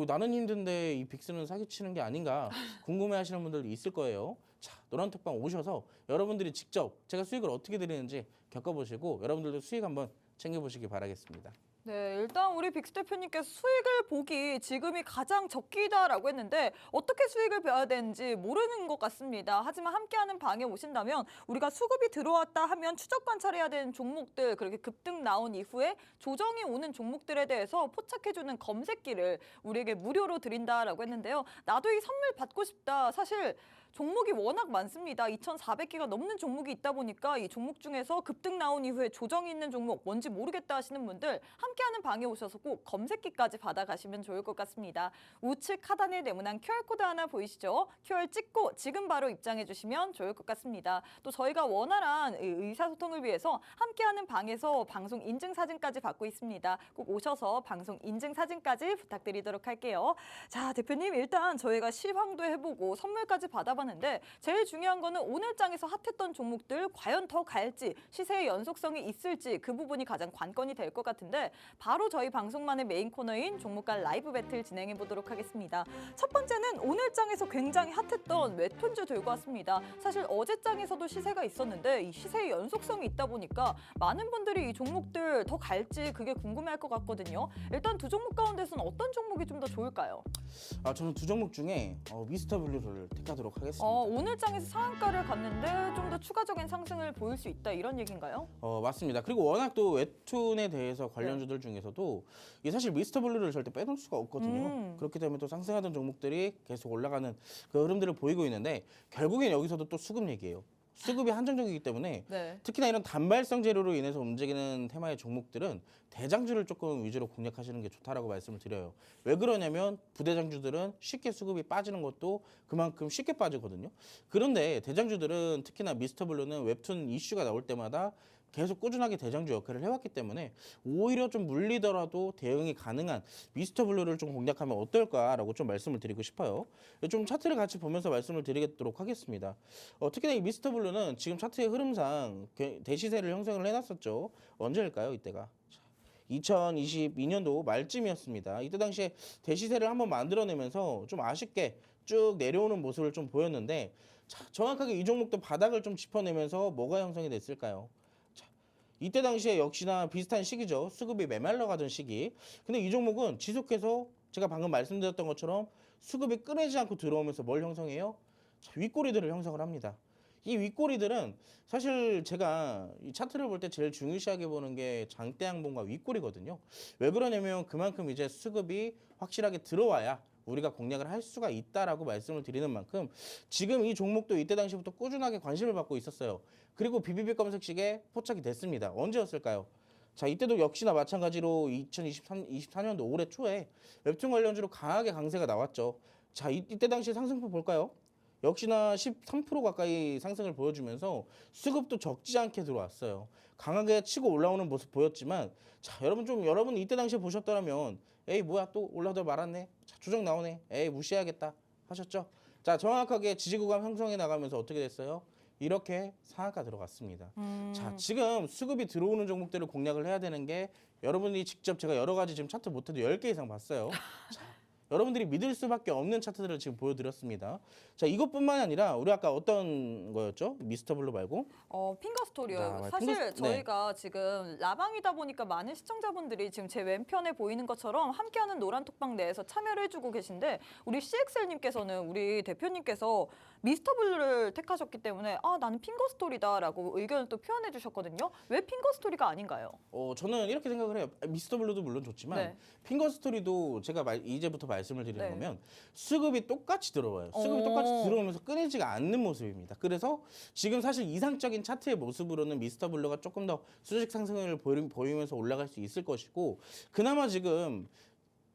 나는 힘든데 이 빅스는 사기치는 게 아닌가 궁금해하시는 분들도 있을 거예요. 자, 노란톡방 오셔서 여러분들이 직접 제가 수익을 어떻게 드리는지 겪어보시고 여러분들도 수익 한번 챙겨보시기 바라겠습니다. 네, 일단 우리 빅스 대표님께서 수익을 보기 지금이 가장 적기다라고 했는데 어떻게 수익을 봐야 되는지 모르는 것 같습니다. 하지만 함께하는 방에 오신다면 우리가 수급이 들어왔다 하면 추적 관찰해야 되는 종목들 그렇게 급등 나온 이후에 조정이 오는 종목들에 대해서 포착해주는 검색기를 우리에게 무료로 드린다라고 했는데요. 나도 이 선물 받고 싶다. 사실 종목이 워낙 많습니다. 2,400개가 넘는 종목이 있다 보니까 이 종목 중에서 급등 나온 이후에 조정이 있는 종목 뭔지 모르겠다 하시는 분들 함께하는 방에 오셔서 꼭 검색기까지 받아가시면 좋을 것 같습니다. 우측 하단에 네모난 QR코드 하나 보이시죠? QR 찍고 지금 바로 입장해 주시면 좋을 것 같습니다. 또 저희가 원활한 의사소통을 위해서 함께하는 방에서 방송 인증 사진까지 받고 있습니다. 꼭 오셔서 방송 인증 사진까지 부탁드리도록 할게요. 자, 대표님 일단 저희가 시황도 해보고 선물까지 받아봤는데 제일 중요한 거는 오늘 장에서 핫했던 종목들 과연 더 갈지 시세의 연속성이 있을지 그 부분이 가장 관건이 될 것 같은데 바로 저희 방송만의 메인 코너인 종목간 라이브 배틀 진행해 보도록 하겠습니다. 첫 번째는 오늘 장에서 굉장히 핫했던 웹툰주 들고 왔습니다. 사실 어제 장에서도 시세가 있었는데 이 시세의 연속성이 있다 보니까 많은 분들이 이 종목들 더 갈지 그게 궁금해할 것 같거든요. 일단 두 종목 가운데서는 어떤 종목이 좀 더 좋을까요? 저는 두 종목 중에 미스터 블루를 택하도록 하겠습니다. 오늘 장에서 상한가를 갔는데 좀 더 추가적인 상승을 보일 수 있다 이런 얘기인가요? 맞습니다. 그리고 워낙 또 웹툰에 대해서 관련주들 중에서도 이 사실 미스터 블루를 절대 빼놓을 수가 없거든요. 그렇기 때문에 또 상승하던 종목들이 계속 올라가는 그 흐름들을 보이고 있는데 결국엔 여기서도 또 수급 얘기예요. 수급이 한정적이기 때문에 네. 특히나 이런 단발성 재료로 인해서 움직이는 테마의 종목들은 대장주를 조금 위주로 공략하시는 게 좋다라고 말씀을 드려요. 왜 그러냐면 부대장주들은 쉽게 수급이 빠지는 것도 그만큼 쉽게 빠지거든요. 그런데 대장주들은 특히나 미스터 블루는 웹툰 이슈가 나올 때마다 계속 꾸준하게 대장주 역할을 해왔기 때문에 오히려 좀 물리더라도 대응이 가능한 미스터 블루를 좀 공략하면 어떨까라고 좀 말씀을 드리고 싶어요. 좀 차트를 같이 보면서 말씀을 드리도록 하겠습니다. 특히나 이 미스터 블루는 지금 차트의 흐름상 대시세를 형성을 해놨었죠. 언제일까요? 이때가 2022년도 말쯤이었습니다. 이때 당시에 대시세를 한번 만들어내면서 좀 아쉽게 쭉 내려오는 모습을 좀 보였는데 정확하게 이 종목도 바닥을 좀 짚어내면서 뭐가 형성이 됐을까요? 이때 당시에 역시나 비슷한 시기죠. 수급이 메말라 가던 시기. 근데 이 종목은 지속해서 제가 방금 말씀드렸던 것처럼 수급이 끊이지 않고 들어오면서 뭘 형성해요? 윗꼬리들을 형성을 합니다. 이 윗꼬리들은 사실 제가 이 차트를 볼 때 제일 중요시하게 보는 게 장대 양봉과 윗꼬리거든요. 왜 그러냐면 그만큼 이제 수급이 확실하게 들어와야 우리가 공략을 할 수가 있다라고 말씀을 드리는 만큼 지금 이 종목도 이때 당시부터 꾸준하게 관심을 받고 있었어요. 그리고 비비비 검색식에 포착이 됐습니다. 언제였을까요? 자, 이때도 역시나 마찬가지로 2024년도 올해 초에 웹툰 관련주로 강하게 강세가 나왔죠. 자, 이때 당시 상승폭 볼까요? 역시나 13% 가까이 상승을 보여주면서 수급도 적지 않게 들어왔어요. 강하게 치고 올라오는 모습 보였지만, 자, 여러분 이때 당시에 보셨더라면 에이 뭐야 또 올라오다 말았네. 자, 조정 나오네. 에이 무시해야겠다 하셨죠? 자, 정확하게 지지 구간 형성해 나가면서 어떻게 됐어요? 이렇게 상한가 들어갔습니다. 자, 지금 수급이 들어오는 종목들을 공략을 해야 되는 게 여러분이 직접 제가 여러 가지 지금 차트 못해도 10개 이상 봤어요. 자, 여러분들이 믿을 수밖에 없는 차트들을 지금 보여드렸습니다. 자, 이것뿐만이 아니라 우리 아까 어떤 거였죠? 미스터 블루 말고? 핑거 스토리요. 자, 사실 핑거 스- 저희가 지금 라방이다 보니까 많은 시청자분들이 지금 제 왼편에 보이는 것처럼 함께하는 노란 톡방 내에서 참여를 해주고 계신데 우리 CXL님께서는 우리 대표님께서 미스터 블루를 택하셨기 때문에 나는 핑거 스토리다라고 의견을 또 표현해 주셨거든요. 왜 핑거 스토리가 아닌가요? 저는 이렇게 생각을 해요. 미스터 블루도 물론 좋지만 네. 핑거 스토리도 제가 이제부터 말씀을 드리는 네. 거면 수급이 똑같이 들어와요. 수급이 오. 똑같이 들어오면서 끊이지가 않는 모습입니다. 그래서 지금 사실 이상적인 차트의 모습으로는 미스터 블루가 조금 더 수직 상승을 보이면서 올라갈 수 있을 것이고, 그나마 지금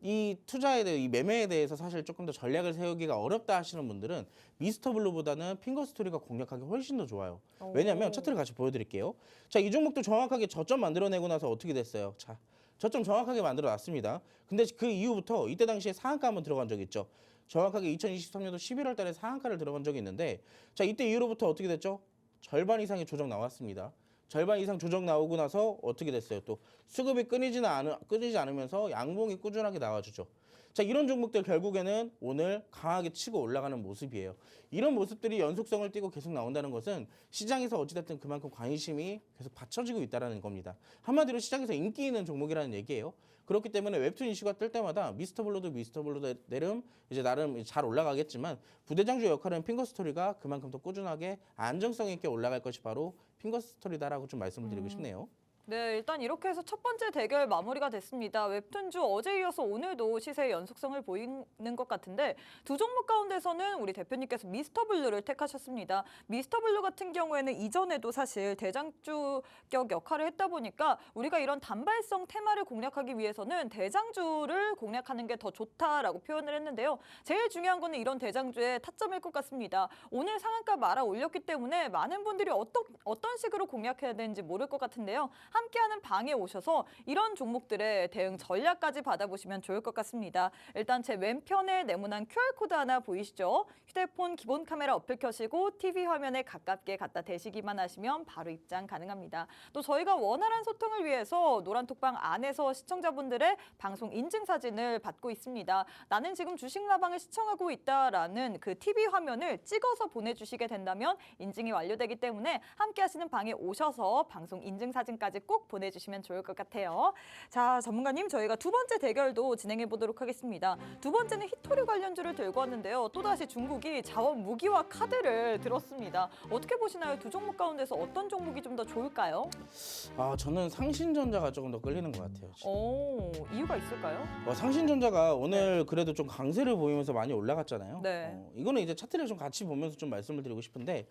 이 투자에 대해 이 매매에 대해서 사실 조금 더 전략을 세우기가 어렵다 하시는 분들은 미스터 블루보다는 핑거 스토리가 공략하기 훨씬 더 좋아요. 왜냐하면 차트를 같이 보여드릴게요. 자, 이 종목도 정확하게 저점 만들어내고 나서 어떻게 됐어요? 자, 저점 정확하게 만들어 놨습니다. 근데 그 이후부터 이때 당시에 상한가 한번 들어간 적이 있죠. 정확하게 2023년도 11월 달에 상한가를 들어간 적이 있는데, 자, 이때 이후로부터 어떻게 됐죠? 절반 이상의 조정 나왔습니다. 절반 이상 조정 나오고 나서 어떻게 됐어요? 또 수급이 끊이지 않으면서 양봉이 꾸준하게 나와주죠. 자, 이런 종목들 결국에는 오늘 강하게 치고 올라가는 모습이에요. 이런 모습들이 연속성을 띠고 계속 나온다는 것은 시장에서 어찌됐든 그만큼 관심이 계속 받쳐지고 있다는 겁니다. 한마디로 시장에서 인기 있는 종목이라는 얘기예요. 그렇기 때문에 웹툰 이슈가 뜰 때마다 미스터 블루도 나름 잘 올라가겠지만 부대장주 역할은 핑거 스토리가 그만큼 더 꾸준하게 안정성 있게 올라갈 것이 바로 핑거 스토리다라고 좀 말씀을 드리고 싶네요. 네, 일단 이렇게 해서 첫 번째 대결 마무리가 됐습니다. 웹툰주 어제 이어서 오늘도 시세의 연속성을 보이는 것 같은데 두 종목 가운데서는 우리 대표님께서 미스터 블루를 택하셨습니다. 미스터 블루 같은 경우에는 이전에도 사실 대장주격 역할을 했다 보니까 우리가 이런 단발성 테마를 공략하기 위해서는 대장주를 공략하는 게 더 좋다라고 표현을 했는데요. 제일 중요한 거는 이런 대장주의 타점일 것 같습니다. 오늘 상한가 말아 올렸기 때문에 많은 분들이 어떤 식으로 공략해야 되는지 모를 것 같은데요. 함께하는 방에 오셔서 이런 종목들의 대응 전략까지 받아보시면 좋을 것 같습니다. 일단 제 왼편에 네모난 QR코드 하나 보이시죠? 휴대폰 기본 카메라 어플 켜시고 TV 화면에 가깝게 갖다 대시기만 하시면 바로 입장 가능합니다. 또 저희가 원활한 소통을 위해서 노란톡방 안에서 시청자분들의 방송 인증 사진을 받고 있습니다. 나는 지금 주식라방을 시청하고 있다라는 그 TV 화면을 찍어서 보내주시게 된다면 인증이 완료되기 때문에 함께 하시는 방에 오셔서 방송 인증 사진까지 꼭 보내주시면 좋을 것 같아요. 자, 전문가님, 저희가 두 번째 대결도 진행해 보도록 하겠습니다. 두 번째는 히토리 관련주를 들고 왔는데요. 또다시 중국이 자원 무기화 카드를 들었습니다. 어떻게 보시나요? 두 종목 가운데서 어떤 종목이 좀 더 좋을까요? 저는 상신전자가 조금 더 끌리는 것 같아요. 지금. 이유가 있을까요? 상신전자가 오늘 그래도 좀 강세를 보이면서 많이 올라갔잖아요. 네. 이거는 이제 차트를 좀 같이 보면서 좀 말씀을 드리고 싶은데,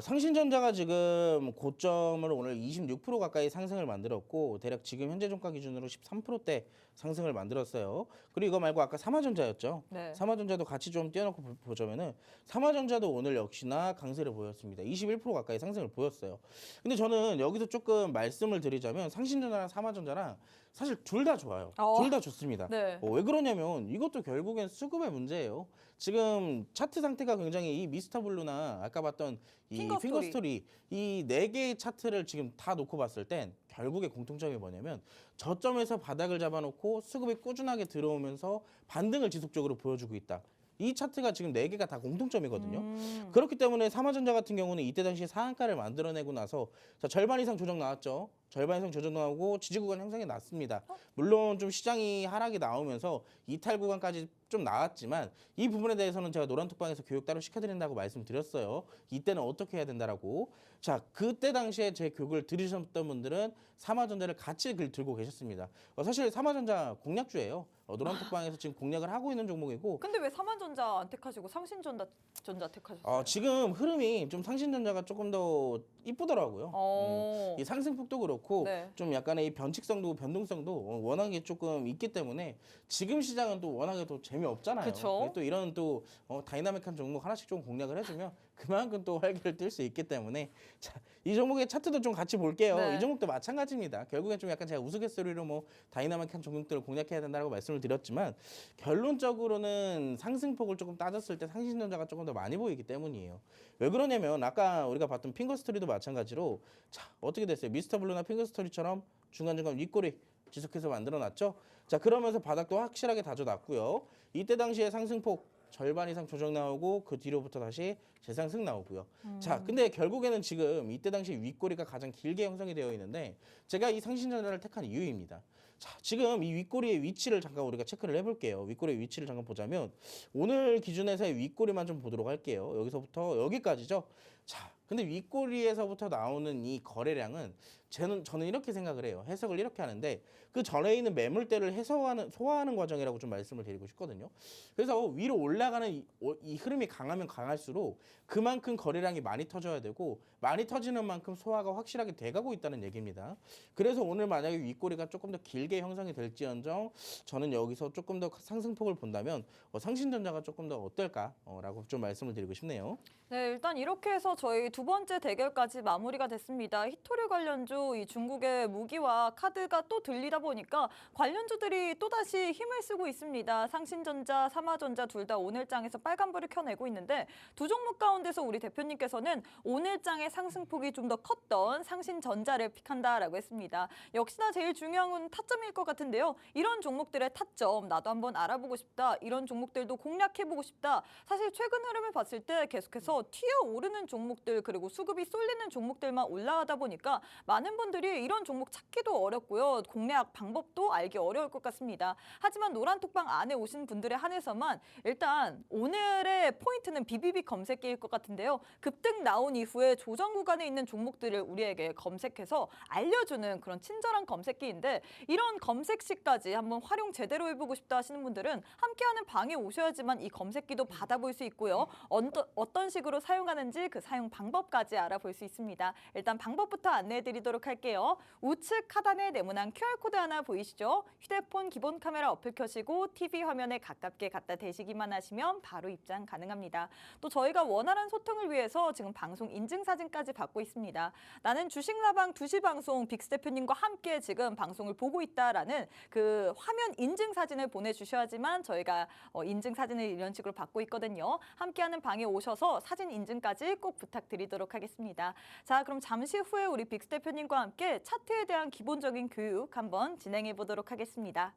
상신전자가 지금 고점을 오늘 26% 가까이 상승을 만들었고, 대략 지금 현재 종가 기준으로 13%대 상승을 만들었어요. 그리고 이거 말고 아까 삼화전자였죠. 네. 삼화전자도 같이 좀 띄워놓고 보자면은 삼화전자도 오늘 역시나 강세를 보였습니다. 21% 가까이 상승을 보였어요. 근데 저는 여기서 조금 말씀을 드리자면 상신전자랑 삼화전자랑 사실 둘 다 좋아요. 둘 다 좋습니다. 네. 왜 그러냐면 이것도 결국엔 수급의 문제예요. 지금 차트 상태가 굉장히 이 미스터 블루나 아까 봤던 이 핑거 핑거 스토리. 스토리 이 네 개의 차트를 지금 다 놓고 봤을 땐 결국에 공통점이 뭐냐면 저점에서 바닥을 잡아놓고 수급이 꾸준하게 들어오면서 반등을 지속적으로 보여주고 있다. 이 차트가 지금 네 개가 다 공통점이거든요. 그렇기 때문에 삼화전자 같은 경우는 이때 당시 상한가를 만들어내고 나서 자, 절반 이상 조정 나왔죠. 절반 이상 조정 나오고 지지 구간 형성이 났습니다. 물론 좀 시장이 하락이 나오면서 이탈 구간까지 좀 나왔지만 이 부분에 대해서는 제가 노란톡방에서 교육 따로 시켜드린다고 말씀드렸어요. 이때는 어떻게 해야 된다라고. 자, 그때 당시에 제 교육을 들으셨던 분들은 삼화전자를 같이 들고 계셨습니다. 사실 삼화전자 공략주예요. 노란톡방에서 지금 공략을 하고 있는 종목이고. 근데 왜 삼화전자 안 택하시고 상신전자 택하셨어요? 지금 흐름이 좀 상신전자가 조금 더 이쁘더라고요. 이 상승폭도 그렇고 그렇고 네. 좀 약간의 이 변칙성도 변동성도 워낙에 조금 있기 때문에 지금 시장은 또 워낙에 또 재미없잖아요. 그쵸. 또 이런 또 다이나믹한 종목 하나씩 좀 공략을 해주면 그만큼 또 활기를 띨 수 있기 때문에 자, 이 종목의 차트도 좀 같이 볼게요. 네. 이 종목도 마찬가지입니다. 결국엔 좀 약간 제가 우스갯소리로 뭐 다이나믹한 종목들을 공략해야 된다고 말씀을 드렸지만 결론적으로는 상승폭을 조금 따졌을 때 상신전자가 조금 더 많이 보이기 때문이에요. 왜 그러냐면 아까 우리가 봤던 핑거스토리도 마찬가지로 자 어떻게 됐어요? 미스터블루나 핑거스토리처럼 중간중간 윗꼬리 지속해서 만들어놨죠. 자 그러면서 바닥도 확실하게 다져놨고요. 이때 당시에 상승폭 절반 이상 조정 나오고 그 뒤로부터 다시 재상승 나오고요. 자, 근데 결국에는 지금 이때 당시 윗꼬리가 가장 길게 형성이 되어 있는데 제가 이 상신전자를 택한 이유입니다. 자, 지금 이 윗꼬리의 위치를 잠깐 우리가 체크를 해볼게요. 윗꼬리의 위치를 잠깐 보자면 오늘 기준에서의 윗꼬리만 좀 보도록 할게요. 여기서부터 여기까지죠. 자, 근데 윗꼬리에서부터 나오는 이 거래량은 저는 이렇게 생각을 해요. 해석을 이렇게 하는데 그 전에 있는 매물대를 소화하는 과정이라고 좀 말씀을 드리고 싶거든요. 그래서 위로 올라가는 이 흐름이 강하면 강할수록 그만큼 거래량이 많이 터져야 되고 많이 터지는 만큼 소화가 확실하게 돼가고 있다는 얘기입니다. 그래서 오늘 만약에 윗꼬리가 조금 더 길게 형성이 될지언정 저는 여기서 조금 더 상승폭을 본다면 상신전자가 조금 더 어떨까라고 좀 말씀을 드리고 싶네요. 네, 일단 이렇게 해서 저희 두 번째 대결까지 마무리가 됐습니다. 히토류 관련주, 이 중국의 무기와 카드가 또 들리다 보니까 관련주들이 또다시 힘을 쓰고 있습니다. 상신전자, 삼화전자 둘 다 오늘장에서 빨간불을 켜내고 있는데 두 종목 가운데서 우리 대표님께서는 오늘장의 상승폭이 좀 더 컸던 상신전자를 픽한다라고 했습니다. 역시나 제일 중요한 건 타점일 것 같은데요. 이런 종목들의 타점 나도 한번 알아보고 싶다. 이런 종목들도 공략해보고 싶다. 사실 최근 흐름을 봤을 때 계속해서 튀어오르는 종목들 그리고 수급이 쏠리는 종목들만 올라가다 보니까 많은 분들이 이런 종목 찾기도 어렵고요. 공략 방법도 알기 어려울 것 같습니다. 하지만 노란톡방 안에 오신 분들에 한해서만 일단 오늘의 포인트는 BBB 검색기일 것 같은데요. 급등 나온 이후에 조정 구간에 있는 종목들을 우리에게 검색해서 알려주는 그런 친절한 검색기인데 이런 검색시까지 한번 활용 제대로 해보고 싶다 하시는 분들은 함께하는 방에 오셔야지만 이 검색기도 받아볼 수 있고요. 어떤 식으로 사용하는지 그 사용 방법까지 알아볼 수 있습니다. 일단 방법부터 안내해드리도록 할게요. 우측 하단에 네모난 QR코드 하나 보이시죠? 휴대폰 기본 카메라 어플 켜시고 TV 화면에 가깝게 갖다 대시기만 하시면 바로 입장 가능합니다. 또 저희가 원활한 소통을 위해서 지금 방송 인증사진까지 받고 있습니다. 나는 주식라방 2시 방송 빅스 대표님과 함께 지금 방송을 보고 있다라는 그 화면 인증사진을 보내주셔야지만 저희가 인증사진을 이런 식으로 받고 있거든요. 함께하는 방에 오셔서 사진 인증까지 꼭 부탁드리도록 하겠습니다. 자, 그럼 잠시 후에 우리 빅스 대표님과 함께 차트에 대한 기본적인 교육 한번 진행해 보도록 하겠습니다.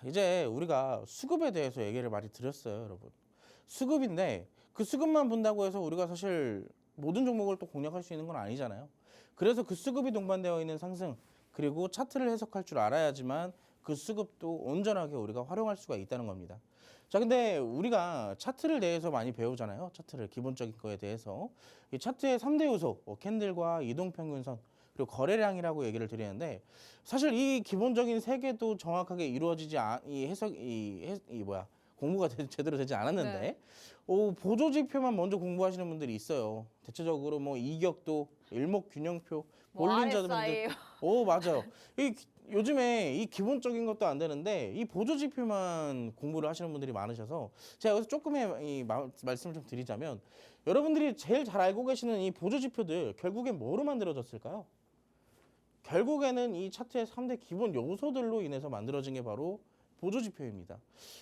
이제 우리가 수급에 대해서 얘기를 많이 드렸어요, 여러분. 수급인데 그 수급만 본다고 해서 우리가 사실 모든 종목을 또 공략할 수 있는 건 아니잖아요. 그래서 그 수급이 동반되어 있는 상승 그리고 차트를 해석할 줄 알아야지만 그 수급도 온전하게 우리가 활용할 수가 있다는 겁니다. 자, 근데 우리가 차트를 대해서 많이 배우잖아요. 차트를 기본적인 거에 대해서 이 차트의 3대 요소, 캔들과 이동평균선 그리고 거래량이라고 얘기를 드리는데 사실 이 기본적인 세 개도 정확하게 이루어지지 이 공부가 제대로 되지 않았는데 네. 보조 지표만 먼저 공부하시는 분들이 있어요. 대체적으로 뭐 이격도, 일목균형표, 뭐 볼린저들 RSI. 맞아요. 요즘에 이 기본적인 것도 안 되는데 이 보조 지표만 공부를 하시는 분들이 많으셔서 제가 여기서 조금의 말씀을 좀 드리자면 여러분들이 제일 잘 알고 계시는 이 보조 지표들 결국엔 뭐로 만들어졌을까요? 결국에는 이 차트의 3대 기본 요소들로 인해서 만들어진 게 바로 보조 지표입니다.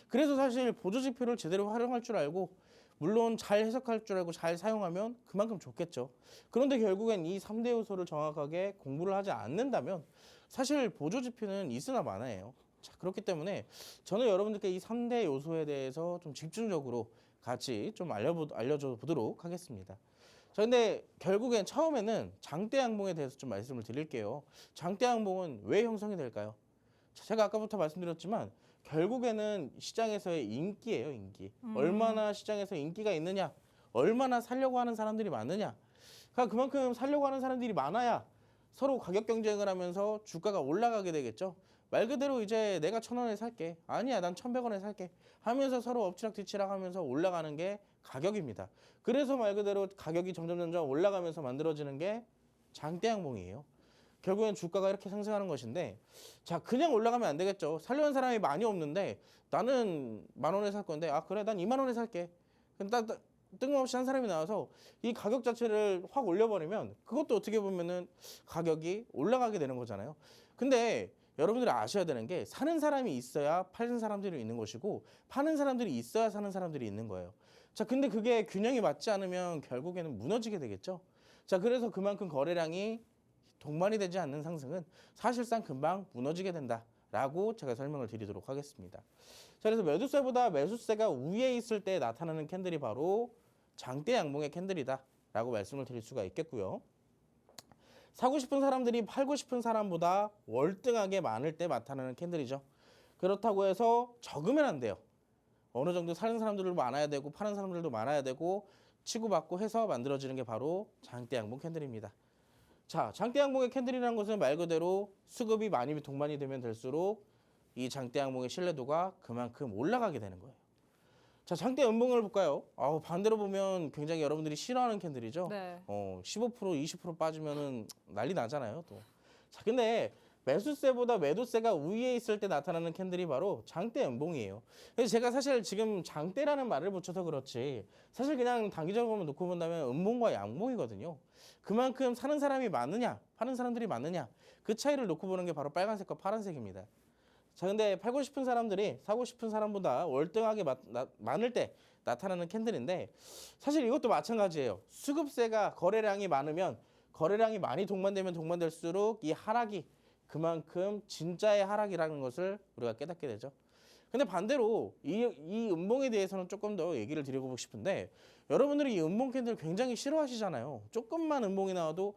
그래서 사실 보조 지표를 제대로 활용할 줄 알고 물론 잘 해석할 줄 알고 잘 사용하면 그만큼 좋겠죠. 그런데 결국엔 이 3대 요소를 정확하게 공부를 하지 않는다면 사실 보조 지표는 있으나 마나예요. 자, 그렇기 때문에 저는 여러분들께 이 3대 요소에 대해서 좀 집중적으로 같이 좀 알려줘 보도록 하겠습니다. 자, 근데 결국엔 처음에는 장대 양봉에 대해서 좀 말씀을 드릴게요. 장대 양봉은 왜 형성이 될까요? 자, 제가 아까부터 말씀드렸지만 결국에는 시장에서의 인기예요, 인기. 얼마나 시장에서 인기가 있느냐, 얼마나 사려고 하는 사람들이 많느냐. 그러니까 그만큼 사려고 하는 사람들이 많아야 서로 가격 경쟁을 하면서 주가가 올라가게 되겠죠. 말 그대로 이제 내가 1,000원에 살게. 아니야, 난 1,100원에 살게. 하면서 서로 엎치락 뒤치락 하면서 올라가는 게 가격입니다. 그래서 말 그대로 가격이 점점 올라가면서 만들어지는 게 장대 양봉이에요. 결국엔 주가가 이렇게 상승하는 것인데 자, 그냥 올라가면 안 되겠죠. 살려는 사람이 많이 없는데 나는 10,000원에 살 건데 그래, 난 20,000원에 살게. 뜬금없이 한 사람이 나와서 이 가격 자체를 확 올려버리면 그것도 어떻게 보면은 가격이 올라가게 되는 거잖아요. 근데 여러분들이 아셔야 되는 게 사는 사람이 있어야 파는 사람들이 있는 것이고 파는 사람들이 있어야 사는 사람들이 있는 거예요. 자, 근데 그게 균형이 맞지 않으면 결국에는 무너지게 되겠죠. 자, 그래서 그만큼 거래량이 동반이 되지 않는 상승은 사실상 금방 무너지게 된다라고 제가 설명을 드리도록 하겠습니다. 자, 그래서 매도세보다 매수세가 위에 있을 때 나타나는 캔들이 바로 장대 양봉의 캔들이다라고 말씀을 드릴 수가 있겠고요. 사고 싶은 사람들이 팔고 싶은 사람보다 월등하게 많을 때 나타나는 캔들이죠. 그렇다고 해서 적으면 안 돼요. 어느 정도 사는 사람들도 많아야 되고 파는 사람들도 많아야 되고 치고받고 해서 만들어지는 게 바로 장대 양봉 캔들입니다. 자, 장대 양봉의 캔들이라는 것은 말 그대로 수급이 많이 동반이 되면 될수록 이 장대 양봉의 신뢰도가 그만큼 올라가게 되는 거예요. 자, 장대 연봉을 볼까요? 반대로 보면 굉장히 여러분들이 싫어하는 캔들이죠. 네. 15% 20% 빠지면은 난리 나잖아요, 또. 자, 근데 매수세보다 매도세가 위에 있을 때 나타나는 캔들이 바로 장대 연봉이에요. 그래서 제가 사실 지금 장대라는 말을 붙여서 그렇지 사실 그냥 단기적으로 놓고 본다면 음봉과 양봉이거든요. 그만큼 사는 사람이 많느냐, 파는 사람들이 많느냐 그 차이를 놓고 보는 게 바로 빨간색과 파란색입니다. 자, 근데 팔고 싶은 사람들이 사고 싶은 사람보다 월등하게 많을 때 나타나는 캔들인데 사실 이것도 마찬가지예요. 수급세가 거래량이 많으면 거래량이 많이 동반되면 동반될수록 이 하락이 그만큼 진짜의 하락이라는 것을 우리가 깨닫게 되죠. 근데 반대로 이 음봉에 대해서는 조금 더 얘기를 드리고 싶은데 여러분들이 이 음봉 캔들 굉장히 싫어하시잖아요. 조금만 음봉이 나와도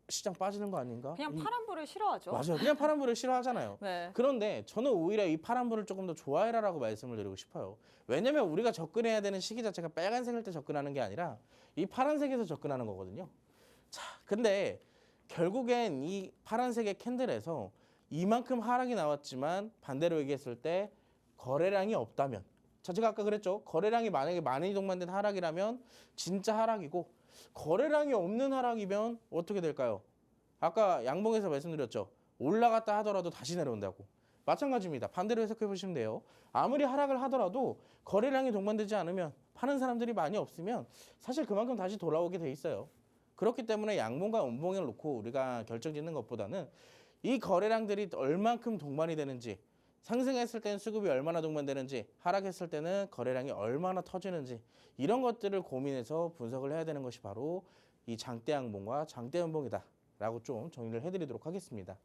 시장 빠지는 거 아닌가? 그냥 파란불을 싫어하죠. 맞아요. 그냥 파란불을 싫어하잖아요. 네. 그런데 저는 오히려 이 파란불을 조금 더 좋아해라라고 말씀을 드리고 싶어요. 왜냐면 우리가 접근해야 되는 시기 자체가 빨간색일 때 접근하는 게 아니라 이 파란색에서 접근하는 거거든요. 자, 근데 결국엔 이 파란색의 캔들에서 이만큼 하락이 나왔지만 반대로 얘기했을 때 거래량이 없다면 자, 제가 아까 그랬죠. 거래량이 만약에 많이 동반된 하락이라면 진짜 하락이고 거래량이 없는 하락이면 어떻게 될까요? 아까 양봉에서 말씀드렸죠. 올라갔다 하더라도 다시 내려온다고. 마찬가지입니다. 반대로 해석해 보시면 돼요. 아무리 하락을 하더라도 거래량이 동반되지 않으면 파는 사람들이 많이 없으면 사실 그만큼 다시 돌아오게 돼 있어요. 그렇기 때문에 양봉과 음봉을 놓고 우리가 결정짓는 것보다는 이 거래량들이 얼만큼 동반이 되는지 상승했을 때는 수급이 얼마나 동반되는지 하락했을 때는 거래량이 얼마나 터지는지 이런 것들을 고민해서 분석을 해야 되는 것이 바로 이 장대 양봉과 장대 음봉이다 라고 좀 정리를 해드리도록 하겠습니다.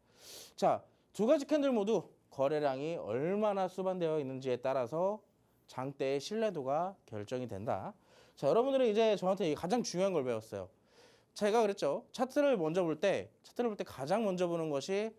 자, 두 가지 캔들 모두 거래량이 얼마나 수반되어 있는지에 따라서 장대의 신뢰도가 결정이 된다. 자, 여러분들은 이제 저한테 가장 중요한 걸 배웠어요. 제가 그랬죠. 차트를 볼 때 가장 먼저 보는 것이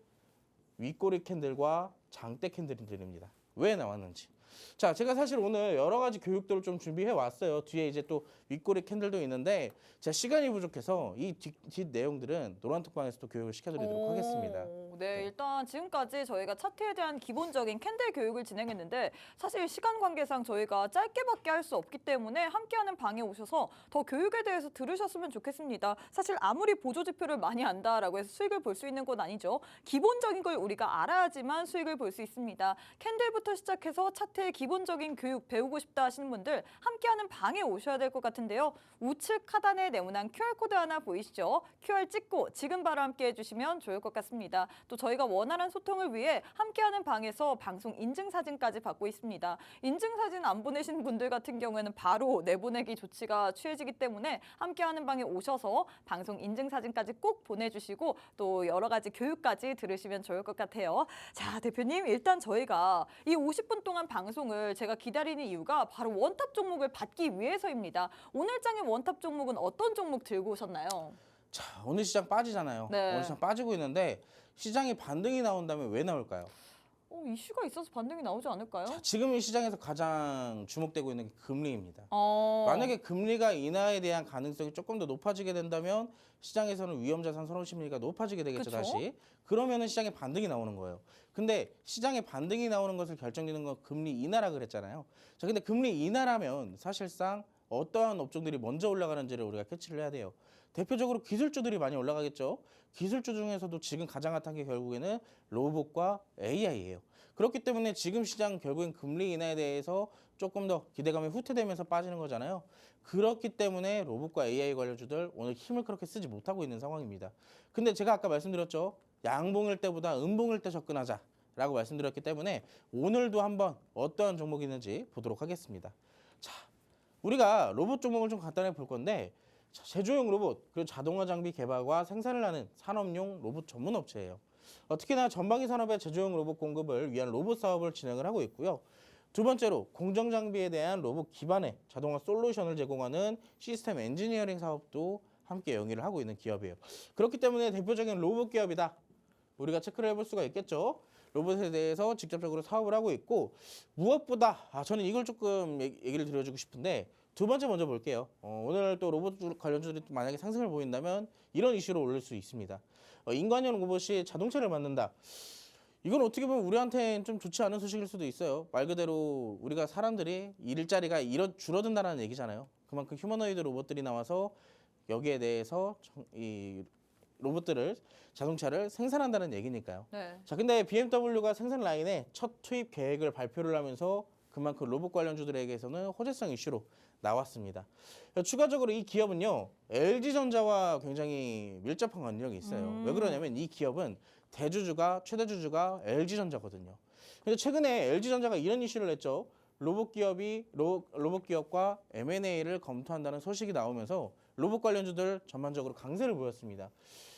윗꼬리 캔들과 장대 캔들입니다. 왜 나왔는지. 자, 제가 사실 오늘 여러 가지 교육들을 좀 준비해 왔어요. 뒤에 이제 또 윗꼬리 캔들도 있는데 제가 시간이 부족해서 이 뒷 내용들은 노란톡방에서 또 교육을 시켜드리도록 하겠습니다. 네, 일단 지금까지 저희가 차트에 대한 기본적인 캔들 교육을 진행했는데 사실 시간 관계상 저희가 짧게밖에 할 수 없기 때문에 함께하는 방에 오셔서 더 교육에 대해서 들으셨으면 좋겠습니다. 사실 아무리 보조지표를 많이 안다라고 해서 수익을 볼 수 있는 건 아니죠. 기본적인 걸 우리가 알아야지만 수익을 볼 수 있습니다. 캔들부터 시작해서 차트의 기본적인 교육 배우고 싶다 하시는 분들 함께하는 방에 오셔야 될 것 같은데요. 우측 하단에 네모난 QR코드 하나 보이시죠? QR 찍고 지금 바로 함께 해주시면 좋을 것 같습니다. 또 저희가 원활한 소통을 위해 함께하는 방에서 방송 인증사진까지 받고 있습니다. 인증사진 안 보내신 분들 같은 경우에는 바로 내보내기 조치가 취해지기 때문에 함께하는 방에 오셔서 방송 인증사진까지 꼭 보내주시고 또 여러 가지 교육까지 들으시면 좋을 것 같아요. 자, 대표님 일단 저희가 이 50분 동안 방송을 제가 기다리는 이유가 바로 원탑 종목을 받기 위해서입니다. 오늘 장의 원탑 종목은 어떤 종목 들고 오셨나요? 자, 오늘 시장 빠지잖아요. 네. 오늘 시장 빠지고 있는데 시장에 반등이 나온다면 왜 나올까요? 이슈가 있어서 반등이 나오지 않을까요? 자, 지금 이 시장에서 가장 주목되고 있는 게 금리입니다. 어... 만약에 금리가 인하에 대한 가능성이 조금 더 높아지게 된다면 시장에서는 위험자산 선호 심리가 높아지게 되겠죠. 그쵸? 다시. 그러면은 시장에 반등이 나오는 거예요. 근데 시장에 반등이 나오는 것을 결정짓는 건 금리 인하라 그랬잖아요. 자, 근데 금리 인하라면 사실상 어떠한 업종들이 먼저 올라가는지를 우리가 캐치를 해야 돼요. 대표적으로 기술주들이 많이 올라가겠죠. 기술주 중에서도 지금 가장 핫한 게 결국에는 로봇과 AI예요. 그렇기 때문에 지금 시장 결국엔 금리 인하에 대해서 조금 더 기대감이 후퇴되면서 빠지는 거잖아요. 그렇기 때문에 로봇과 AI 관련주들 오늘 힘을 그렇게 쓰지 못하고 있는 상황입니다. 근데 제가 아까 말씀드렸죠. 양봉일 때보다 음봉일 때 접근하자라고 말씀드렸기 때문에 오늘도 한번 어떠한 종목이 있는지 보도록 하겠습니다. 자, 우리가 로봇 종목을 좀 간단히 볼 건데 자, 제조용 로봇 그리고 자동화 장비 개발과 생산을 하는 산업용 로봇 전문 업체예요. 특히나 전방위 산업의 제조용 로봇 공급을 위한 로봇 사업을 진행을 하고 있고요. 두 번째로 공정 장비에 대한 로봇 기반의 자동화 솔루션을 제공하는 시스템 엔지니어링 사업도 함께 영위를 하고 있는 기업이에요. 그렇기 때문에 대표적인 로봇 기업이다. 우리가 체크를 해볼 수가 있겠죠. 로봇에 대해서 직접적으로 사업을 하고 있고 무엇보다 저는 이걸 조금 얘기를 드려주고 싶은데 두 번째 먼저 볼게요. 오늘 또 로봇 관련주들이 만약에 상승을 보인다면 이런 이슈로 올릴 수 있습니다. 인간형 로봇이 자동차를 만든다. 이건 어떻게 보면 우리한테는 좀 좋지 않은 소식일 수도 있어요. 말 그대로 우리가 사람들이 일자리가 줄어든다는 얘기잖아요. 그만큼 휴머노이드 로봇들이 나와서 여기에 대해서 이 로봇들을 자동차를 생산한다는 얘기니까요. 네. 자, 근데 BMW가 생산 라인에 첫 투입 계획을 발표를 하면서 그만큼 로봇 관련주들에게서는 호재성 이슈로 나왔습니다. 추가적으로 이 기업은요, LG전자와 굉장히 밀접한 관련이 있어요. 왜 그러냐면 이 기업은 최대 주주가 LG전자거든요. 근데 최근에 LG전자가 이런 이슈를 냈죠. 로봇 기업과 M&A를 검토한다는 소식이 나오면서 로봇 관련주들 전반적으로 강세를 보였습니다.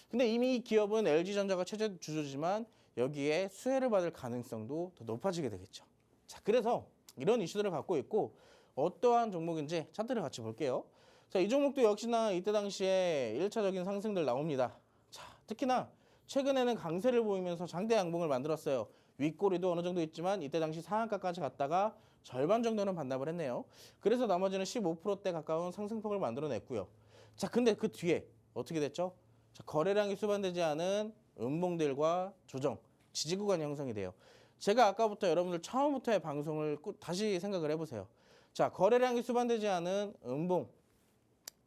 근데 이미 이 기업은 LG전자가 최대 주주지만 여기에 수혜를 받을 가능성도 더 높아지게 되겠죠. 자, 그래서 이런 이슈들을 갖고 있고 어떠한 종목인지 차트를 같이 볼게요. 자, 이 종목도 역시나 이때 당시에 1차적인 상승들 나옵니다. 자, 특히나 최근에는 강세를 보이면서 장대 양봉을 만들었어요. 윗꼬리도 어느 정도 있지만 이때 당시 상한가까지 갔다가 절반 정도는 반납을 했네요. 그래서 나머지는 15%대 가까운 상승폭을 만들어냈고요. 자, 근데 그 뒤에 어떻게 됐죠? 자, 거래량이 수반되지 않은 음봉들과 조정, 지지 구간이 형성이 돼요. 제가 아까부터 여러분들 처음부터의 방송을 다시 생각을 해보세요. 자, 거래량이 수반되지 않은 음봉,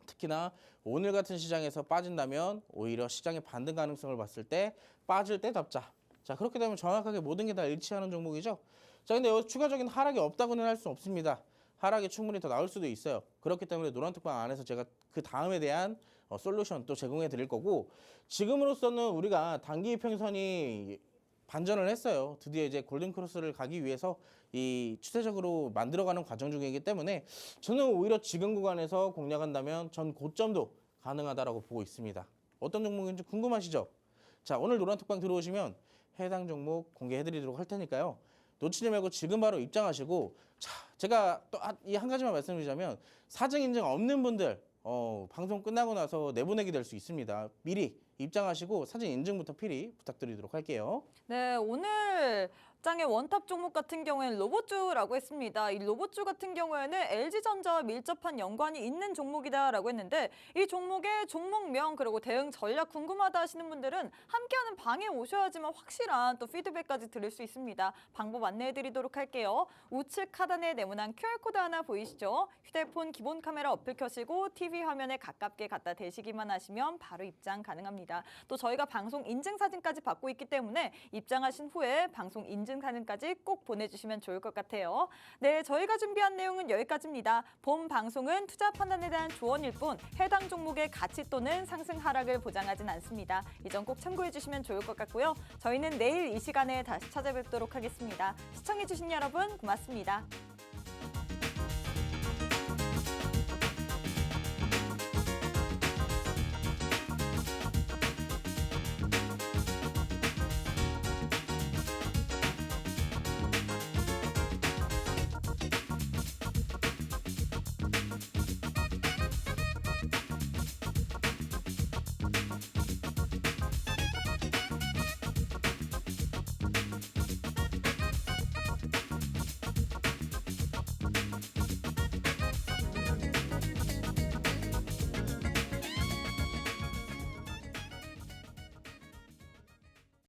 특히나 오늘 같은 시장에서 빠진다면 오히려 시장의 반등 가능성을 봤을 때 빠질 때 잡자. 자, 그렇게 되면 정확하게 모든 게 다 일치하는 종목이죠. 자, 근데 여기서 추가적인 하락이 없다고는 할 수 없습니다. 하락이 충분히 더 나올 수도 있어요. 그렇기 때문에 노란톡방 안에서 제가 그 다음에 대한 솔루션 또 제공해 드릴 거고 지금으로서는 우리가 단기 이평선이 반전을 했어요. 드디어 이제 골든 크로스를 가기 위해서 이 추세적으로 만들어가는 과정 중이기 때문에 저는 오히려 지금 구간에서 공략한다면 전 고점도 가능하다라고 보고 있습니다. 어떤 종목인지 궁금하시죠? 자, 오늘 노란톡방 들어오시면 해당 종목 공개해드리도록 할 테니까요. 놓치지 말고 지금 바로 입장하시고 자, 제가 또 이 한 가지만 말씀드리자면 사증 인증 없는 분들 방송 끝나고 나서 내보내게 될 수 있습니다. 미리 입장하시고 사진 인증부터 필히 부탁드리도록 할게요. 네, 오늘 시장의 원탑 종목 같은 경우에는 로봇주라고 했습니다. 이 로봇주 같은 경우에는 LG전자와 밀접한 연관이 있는 종목이다라고 했는데 이 종목의 종목명 그리고 대응 전략 궁금하다 하시는 분들은 함께하는 방에 오셔야지만 확실한 또 피드백까지 드릴 수 있습니다. 방법 안내해드리도록 할게요. 우측 하단에 네모난 QR코드 하나 보이시죠? 휴대폰 기본 카메라 어플 켜시고 TV 화면에 가깝게 갖다 대시기만 하시면 바로 입장 가능합니다. 또 저희가 방송 인증 사진까지 받고 있기 때문에 입장하신 후에 방송 인증 사진까지 꼭 보내주시면 좋을 것 같아요. 네, 저희가 준비한 내용은 여기까지입니다. 본 방송은 투자 판단에 대한 조언일 뿐 해당 종목의 가치 또는 상승 하락을 보장하진 않습니다. 이 점 꼭 참고해 주시면 좋을 것 같고요. 저희는 내일 이 시간에 다시 찾아뵙도록 하겠습니다. 시청해 주신 여러분 고맙습니다.